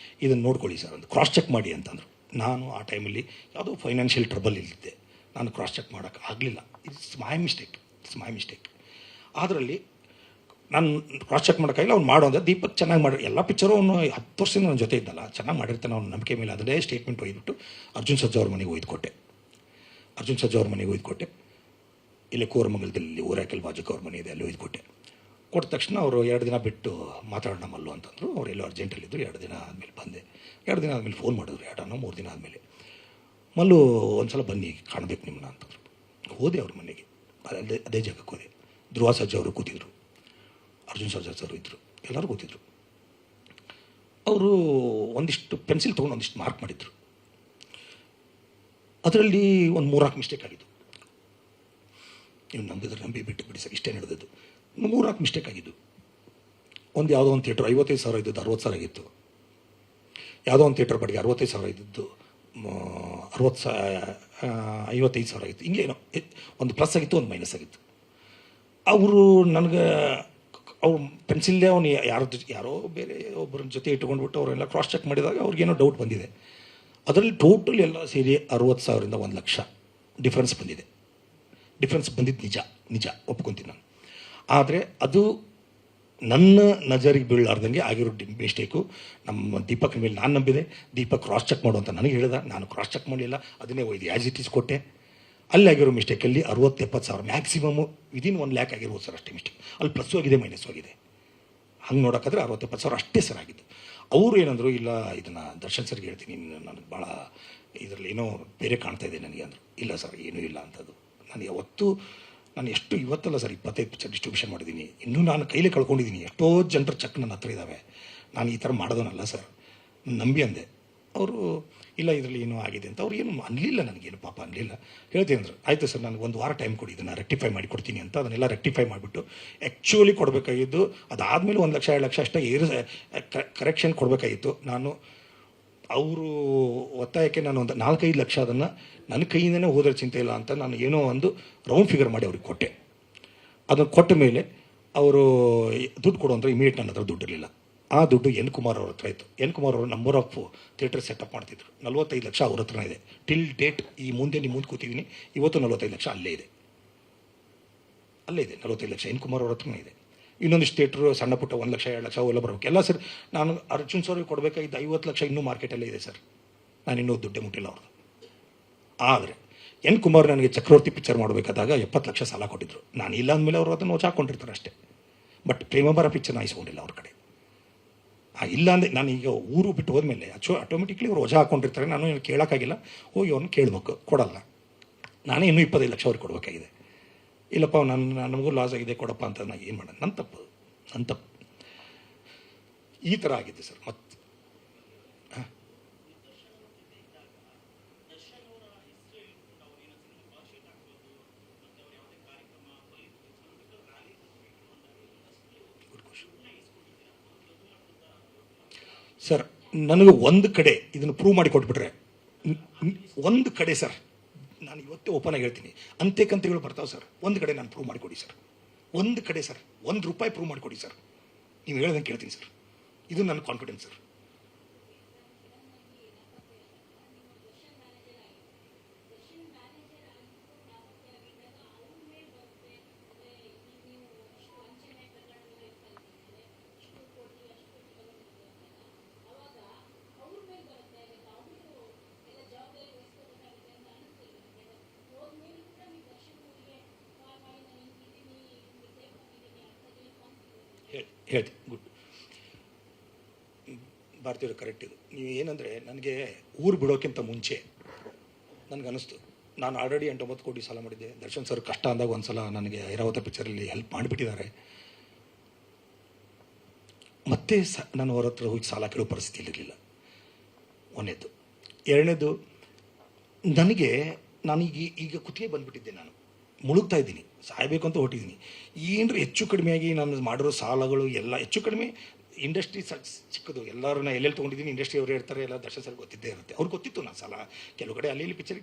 ಇದನ್ನು ನೋಡ್ಕೊಳ್ಳಿ ಸರ್ ಅಂತ ಕ್ರಾಸ್ ಚೆಕ್ ಮಾಡಿ ಅಂತಂದರು. ನಾನು ಆ ಟೈಮಲ್ಲಿ ಯಾವುದೋ ಫೈನಾನ್ಷಿಯಲ್ ಟ್ರಬಲ್ ಇಲ್ಲಿದ್ದೆ, ನಾನು ಕ್ರಾಸ್ ಚೆಕ್ ಮಾಡೋಕ್ಕೆ ಆಗಲಿಲ್ಲ. It's my mistake. ಅದರಲ್ಲಿ ನಾನು ಕ್ರಾಸ್ ಚೆಕ್ ಮಾಡೋಕ್ಕಾಗಿಲ್ಲ. ಅವ್ನು ಮಾಡೋ ಅಂದರೆ ದೀಪಕ್ ಚೆನ್ನಾಗಿ ಮಾಡಿ, ಎಲ್ಲ ಪಿಕ್ಚರು ಅವನು 10 ವರ್ಷದಿಂದ ನನ್ನ ಜೊತೆ ಇದ್ದಲ್ಲ, ಚೆನ್ನಾಗಿ ಮಾಡಿರ್ತಾನೆ ಅವ್ನ ನಂಬಿಕೆ ಮೇಲೆ. ಅದನ್ನೇ ಸ್ಟೇಟ್ಮೆಂಟ್ ಒಯ್ದುಬಿಟ್ಟು ಅರ್ಜುನ್ ಸರ್ಜಾ ಅವ್ರ ಮನೆಗೆ ಒಯ್ದುಕೊಟ್ಟೆ. ಇಲ್ಲೇ ಕೋರಮಂಗಲದಲ್ಲಿ ಊರಾಕಲ್ ಬಾಜುಕ್ ಅವ್ರ ಮನೆ ಇದೆ, ಅಲ್ಲಿ ಒಯ್ದುಕೊಟ್ಟೆ. ಕೊಟ್ಟ ತಕ್ಷಣ ಅವರು 2 ದಿನ ಬಿಟ್ಟು ಮಾತಾಡೋಣ ಮಲ್ಲು ಅಂತಂದರು. ಅವರೆಲ್ಲೋ ಅರ್ಜೆಂಟಲ್ಲಿದ್ದರು. 2 ದಿನ ಆದಮೇಲೆ ಬಂದೆ. 2 ದಿನ ಆದಮೇಲೆ ಫೋನ್ ಮಾಡಿದ್ರು, 2-3 ದಿನ ಆದಮೇಲೆ, ಮಲ್ಲು ಒಂದು ಸಲ ಬನ್ನಿ ಕಾಣಬೇಕು ನಿಮ್ಮನ್ನ ಅಂತಂದರು. ಹೋದೆ ಅವ್ರ ಮನೆಗೆ, ಅದೇ ಜಾಗಕ್ಕೆ ಹೋದೆ. ಧ್ರುವ ಸರ್ಜಾ ಅವರು ಕೂತಿದ್ರು, ಅರ್ಜುನ್ ಸರ್ಜಾ ಸರ್ ಇದ್ದರು, ಎಲ್ಲರೂ ಕೂತಿದ್ರು. ಅವರು ಒಂದಿಷ್ಟು ಪೆನ್ಸಿಲ್ ತೊಗೊಂಡು ಒಂದಿಷ್ಟು ಮಾರ್ಕ್ ಮಾಡಿದರು. ಅದರಲ್ಲಿ ಒಂದು 3-4 ಮಿಸ್ಟೇಕ್ ಆಗಿದ್ದು. ನೀವು ನಂಬಿ ಬಿಟ್ಟು ಬಿಡಿ ಸರ್, ಇಷ್ಟೇ ನಡೆದದ್ದು. 3-4 ಮಿಸ್ಟೇಕ್ ಆಗಿದ್ದು. ಯಾವುದೋ ಒಂದು ಥಿಯೇಟ್ರ್ 55,000 ಇದ್ದದ್ದು 60,000 ಆಗಿತ್ತು. ಯಾವುದೋ ಒಂದು ಥಿಯೇಟ್ರ್ ಬಾಡಿಗೆ 65,000 ಇದ್ದದ್ದು 55,000 ಆಗಿತ್ತು. ಹಿಂಗೇನೋ ಒಂದು ಪ್ಲಸ್ ಆಗಿತ್ತು, ಒಂದು ಮೈನಸ್ ಆಗಿತ್ತು. ಅವರು ನನಗೆ ಅವ್ರು ಪೆನ್ಸಿಲ್ಲೇ ಅವನು ಯಾರೋ ಬೇರೆ ಒಬ್ಬರ ಜೊತೆ ಇಟ್ಕೊಂಡ್ಬಿಟ್ಟು ಅವರೆಲ್ಲ ಕ್ರಾಸ್ ಚೆಕ್ ಮಾಡಿದಾಗ ಅವ್ರಿಗೇನೋ ಡೌಟ್ ಬಂದಿದೆ. ಅದರಲ್ಲಿ ಟೋಟಲ್ ಎಲ್ಲ ಸೇರಿ 60,000ರಿಂದ 1 ಲಕ್ಷ ಡಿಫ್ರೆನ್ಸ್ ಬಂದಿದ್ದು ನಿಜ ಒಪ್ಕೊತೀನಿ ನಾನು. ಆದರೆ ಅದು ನನ್ನ ನಜರಿಗೆ ಬೀಳಾರ್ದಂಗೆ ಆಗಿರೋ ಮಿಸ್ಟೇಕು. ನಮ್ಮ ದೀಪಕ್ ಮೇಲೆ ನಾನು ನಂಬಿದೆ, ದೀಪಕ್ ಕ್ರಾಸ್ ಚೆಕ್ ಮಾಡು ಅಂತ ನನಗೆ ಹೇಳಿದ, ನಾನು ಕ್ರಾಸ್ ಚೆಕ್ ಮಾಡಲಿಲ್ಲ, ಅದನ್ನೇ ಒಯ್ದು ಆ್ಯಸ್ ಇಟ್ ಈಸ್ ಕೊಟ್ಟೆ. ಅಲ್ಲಿ ಆಗಿರೋ ಮಿಸ್ಟೇಕಲ್ಲಿ 60-70 ಸಾವಿರ ಮ್ಯಾಕ್ಸಿಮಮ್ಮು ವಿದಿನ್ 1 ಲ್ಯಾಕ್ ಆಗಿರ್ಬೋದು ಸರ್, ಅಷ್ಟೇ ಮಿಸ್ಟೇಕ್. ಅಲ್ಲಿ ಪ್ಲಸ್ಸು ಆಗಿದೆ ಮೈನಸ್ಸು ಆಗಿದೆ. ಹಂಗೆ ನೋಡೋಕ್ಕಾದ್ರೆ 60-70 ಸಾವಿರ ಅಷ್ಟೇ ಸರ್ ಆಗಿದ್ದು. ಅವರು ಏನಂದರು, ಇಲ್ಲ ಇದನ್ನು ದರ್ಶನ್ ಸರ್ಗೆ ಹೇಳ್ತೀನಿ, ನನಗೆ ಭಾಳ ಇದರಲ್ಲಿ ಏನೋ ಬೇರೆ ಕಾಣ್ತಾ ಇದೆ ನನಗೆ ಅಂದರು. ಇಲ್ಲ ಸರ್, ಏನೂ ಇಲ್ಲ ಅಂಥದ್ದು. ನಾನು ಎಷ್ಟು ಇವತ್ತಲ್ಲ ಸರ್ 25 ಪಿಕ್ಚರ್ ಡಿಸ್ಟ್ರಿಬ್ಯೂಷನ್ ಮಾಡಿದ್ದೀನಿ, ಇನ್ನೂ ನಾನು ಕೈಲೇ ಕಳ್ಕೊಂಡಿದ್ದೀನಿ. ಎಷ್ಟೋ ಜನರ ಚೆಕ್ ನನ್ನ ಹತ್ರ ಇದ್ದಾವೆ. ನಾನು ಈ ಥರ ಮಾಡೋದನ್ನಲ್ಲ ಸರ್, ನಂಬಿ ಅಂದೆ. ಅವರು ಇಲ್ಲ ಇದರಲ್ಲಿ ಏನೋ ಆಗಿದೆ ಅಂತ ಅವ್ರು ಏನು ಅನ್ನಲಿಲ್ಲ, ನನಗೇನು ಪಾಪ ಅನ್ನಲಿಲ್ಲ. ಹೇಳ್ತೀನಿ ಅಂದರು, ಆಯಿತು ಸರ್ ನನಗೆ 1 ವಾರ ಟೈಮ್ ಕೊಡಿ, ಇದನ್ನು ರೆಕ್ಟಿಫೈ ಮಾಡಿ ಕೊಡ್ತೀನಿ ಅಂತ. ಅದನ್ನೆಲ್ಲ ರೆಕ್ಟಿಫೈ ಮಾಡಿಬಿಟ್ಟು ಆ್ಯಕ್ಚುಲಿ ಕೊಡಬೇಕಾಗಿದ್ದು ಅದಾದಮೇಲೆ 1 ಲಕ್ಷ 2 ಲಕ್ಷ ಅಷ್ಟೇ ಕರೆಕ್ಷನ್ ಕೊಡಬೇಕಾಗಿತ್ತು. ನಾನು ಅವರು ಒತ್ತಾಯಕ್ಕೆ ನಾನು ಒಂದು 4-5 ಲಕ್ಷ ಅದನ್ನು ನನ್ನ ಕೈಯಿಂದನೇ ಹೋದ್ರೆ ಚಿಂತೆ ಇಲ್ಲ ಅಂತ ನಾನು ಏನೋ ಒಂದು ರೌಂಡ್ ಫಿಗರ್ ಮಾಡಿ ಅವ್ರಿಗೆ ಕೊಟ್ಟೆ. ಅದನ್ನು ಕೊಟ್ಟ ಮೇಲೆ ಅವರು ದುಡ್ಡು ಕೊಡು ಅಂದರೆ ಇಮಿಡಿಯೇಟ್ ನನ್ನ ಹತ್ರ ದುಡ್ಡು ಇರಲಿಲ್ಲ. ಆ ದುಡ್ಡು ಎನ್ ಕುಮಾರ್ ಅವ್ರ ಹತ್ರ ಇತ್ತು. ಎನ್ ಕುಮಾರ್ ಅವರು ನಂಬರ್ ಆಫ್ ಥಿಯೇಟರ್ ಸೆಟಪ್ ಮಾಡ್ತಿದ್ರು. 45 ಲಕ್ಷ ಅವ್ರ ಹತ್ರನೇ ಇದೆ. ಟಿಲ್ ಡೇಟ್ ಈ ಮುಂದೆ ಕೂತಿದ್ದೀನಿ, ಇವತ್ತು 45 ಲಕ್ಷ ಅಲ್ಲೇ ಇದೆ 45 ಲಕ್ಷ ಎನ್ ಕುಮಾರ್ ಅವ್ರ ಹತ್ರನೇ ಇದೆ. ಇನ್ನೊಂದಿಷ್ಟು ಥಿಯೇಟ್ರು ಸಣ್ಣ ಪುಟ್ಟ 1 ಲಕ್ಷ 2 ಲಕ್ಷ ಅವೆಲ್ಲ ಬರಬೇಕು ಎಲ್ಲ ಸರ್. ನಾನು ಅರ್ಜುನ್ ಸರ್ಗೆ ಕೊಡಬೇಕಾಗಿದ್ದು 50 ಲಕ್ಷ ಇನ್ನೂ ಮಾರ್ಕೆಟಲ್ಲೇ ಇದೆ ಸರ್, ನಾನು ಇನ್ನೂ ದುಡ್ಡೇ ಮುಟ್ಟಿಲ್ಲ ಅವ್ರದ್ದು. ಆದರೆ ಎನ್ ಕುಮಾರ್ ನನಗೆ ಚಕ್ರವರ್ತಿ ಪಿಕ್ಚರ್ ಮಾಡಬೇಕಾದಾಗ 70 ಲಕ್ಷ ಸಾಲ ಕೊಟ್ಟಿದ್ರು. ನಾನು ಇಲ್ಲ ಅಂದಮೇಲೆ ಅವರು ಅದನ್ನು ವಜಾ ಹಾಕ್ಕೊಂಡಿರ್ತಾರೆ ಅಷ್ಟೇ. ಬಟ್ ಪ್ರೇಮಭಾರ ಪಿಕ್ಚರ್ನ ಇಸ್ಕೊಂಡಿಲ್ಲ ಅವ್ರ ಕಡೆ. ಇಲ್ಲ ಅಂದರೆ ನಾನು ಈಗ ಊರು ಬಿಟ್ಟು ಹೋದ್ಮೇಲೆ ಆಟೋಮೆಟಿಕ್ಲಿ ಅವ್ರು ವಜಾ ಹಾಕ್ಕೊಂಡಿರ್ತಾರೆ. ನಾನು ಏನು ಕೇಳೋಕ್ಕಾಗಿಲ್ಲ, ಹೋಗಿ ಅವ್ರನ್ನ ಕೇಳಬೇಕು, ಕೊಡಲ್ಲ. ನಾನೇ ಇನ್ನೂ 25 ಲಕ್ಷ ಅವ್ರಿಗೆ ಕೊಡಬೇಕಾಗಿದೆ. ಇಲ್ಲಪ್ಪ ನಮಗೂ ಲಾಸ್ ಆಗಿದೆ ಕೊಡಪ್ಪ ಅಂತ ನಾನು ಏನು ಮಾಡೋದು, ನನ್ನ ತಪ್ಪು ಈ ಥರ ಆಗಿದೆ ಸರ್. ಮತ್ತೆ ಸರ್ ನನಗೆ ಒಂದು ಕಡೆ ಇದನ್ನು ಪ್ರೂವ್ ಮಾಡಿ ಕೊಟ್ಬಿಟ್ರೆ, ಒಂದು ಕಡೆ ಸರ್ ನಾನು ಇವತ್ತೇ ಓಪನ್ ಆಗಿ ಹೇಳ್ತೀನಿ, ಅಂತ್ಯಕಂತೆಗಳು ಬರ್ತಾವೆ ಸರ್. ಒಂದು ಕಡೆ ನಾನು ಪ್ರೂವ್ ಮಾಡಿಕೊಡಿ ಸರ್, ಒಂದು ಕಡೆ ಸರ್, ₹1 ಪ್ರೂವ್ ಮಾಡಿಕೊಡಿ ಸರ್. ನೀವು ಹೇಳ್ದಂಗೆ ಕೇಳ್ತೀನಿ ಸರ್, ಇದು ನನ್ನ ಕಾನ್ಫಿಡೆನ್ಸ್ ಸರ್. ಹೇಳ್ತೀನಿ, ಗುಡ್. ಭಾರತೀಯರು ಕರೆಕ್ಟ್ ಇದು. ನೀವು ಏನಂದರೆ ನನಗೆ ಊರು ಬಿಡೋಕ್ಕಿಂತ ಮುಂಚೆ ನನಗನ್ನಿಸ್ತು, ನಾನು ಆಲ್ರೆಡಿ 8-9 ಕೋಟಿ ಸಾಲ ಮಾಡಿದ್ದೆ. ದರ್ಶನ್ ಸರ್ ಕಷ್ಟ ಅಂದಾಗ ಒಂದು ಸಲ ನನಗೆ ಐರಾವತ ಪಿಕ್ಚರಲ್ಲಿ ಹೆಲ್ಪ್ ಮಾಡಿಬಿಟ್ಟಿದ್ದಾರೆ. ಮತ್ತೆ ನಾನು ಅವ್ರ ಹತ್ರ ಹೋಗಿ ಸಾಲ ಕೇಳೋ ಪರಿಸ್ಥಿತಿಯಲ್ಲಿರಲಿಲ್ಲ. ಒಂದನೇದು. ಎರಡನೇದು, ನಾನು ಈಗ ಕುತ್ತಿಗೆ ಬಂದುಬಿಟ್ಟಿದ್ದೆ, ನಾನು ಮುಳುಗ್ತಾ ಇದ್ದೀನಿ, ಸಾಯಬೇಕು ಅಂತ ಹೊಟ್ಟಿದ್ದೀನಿ. ಏನರು ಹೆಚ್ಚು ಕಡಿಮೆಯಾಗಿ ನಾನು ಮಾಡಿರೋ ಸಾಲಗಳು ಎಲ್ಲ ಹೆಚ್ಚು ಕಡಿಮೆ ಇಂಡಸ್ಟ್ರಿ ಚಿಕ್ಕದು. ಎಲ್ಲರನ್ನ ಎಲ್ಲೆಲ್ಲಿ ತೊಗೊಂಡಿದ್ದೀನಿ ಇಂಡಸ್ಟ್ರಿ ಅವರೇ ಇರ್ತಾರೆ, ಎಲ್ಲ ದರ್ಶನ್ ಸರ್ ಗೊತ್ತಿದ್ದೇ ಇರುತ್ತೆ. ಅವ್ರಿಗೆ ಗೊತ್ತಿತ್ತು ನಾನು ಸಾಲ ಕೆಲವು ಕಡೆ ಅಲ್ಲಿ ಪಿಕ್ಚರ್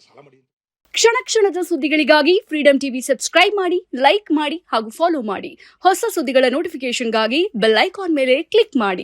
ಸಾಲ ಮಾಡಿದ್ದೀನಿ. ಕ್ಷಣ ಕ್ಷಣದ ಸುದ್ದಿಗಳಿಗಾಗಿ ಫ್ರೀಡಂ ಟಿವಿ ಸಬ್ಸ್ಕ್ರೈಬ್ ಮಾಡಿ, ಲೈಕ್ ಮಾಡಿ ಹಾಗೂ ಫಾಲೋ ಮಾಡಿ. ಹೊಸ ಸುದ್ದಿಗಳ ನೋಟಿಫಿಕೇಶನ್ಗಾಗಿ ಬೆಲ್ ಐಕಾನ್ ಮೇಲೆ ಕ್ಲಿಕ್ ಮಾಡಿ.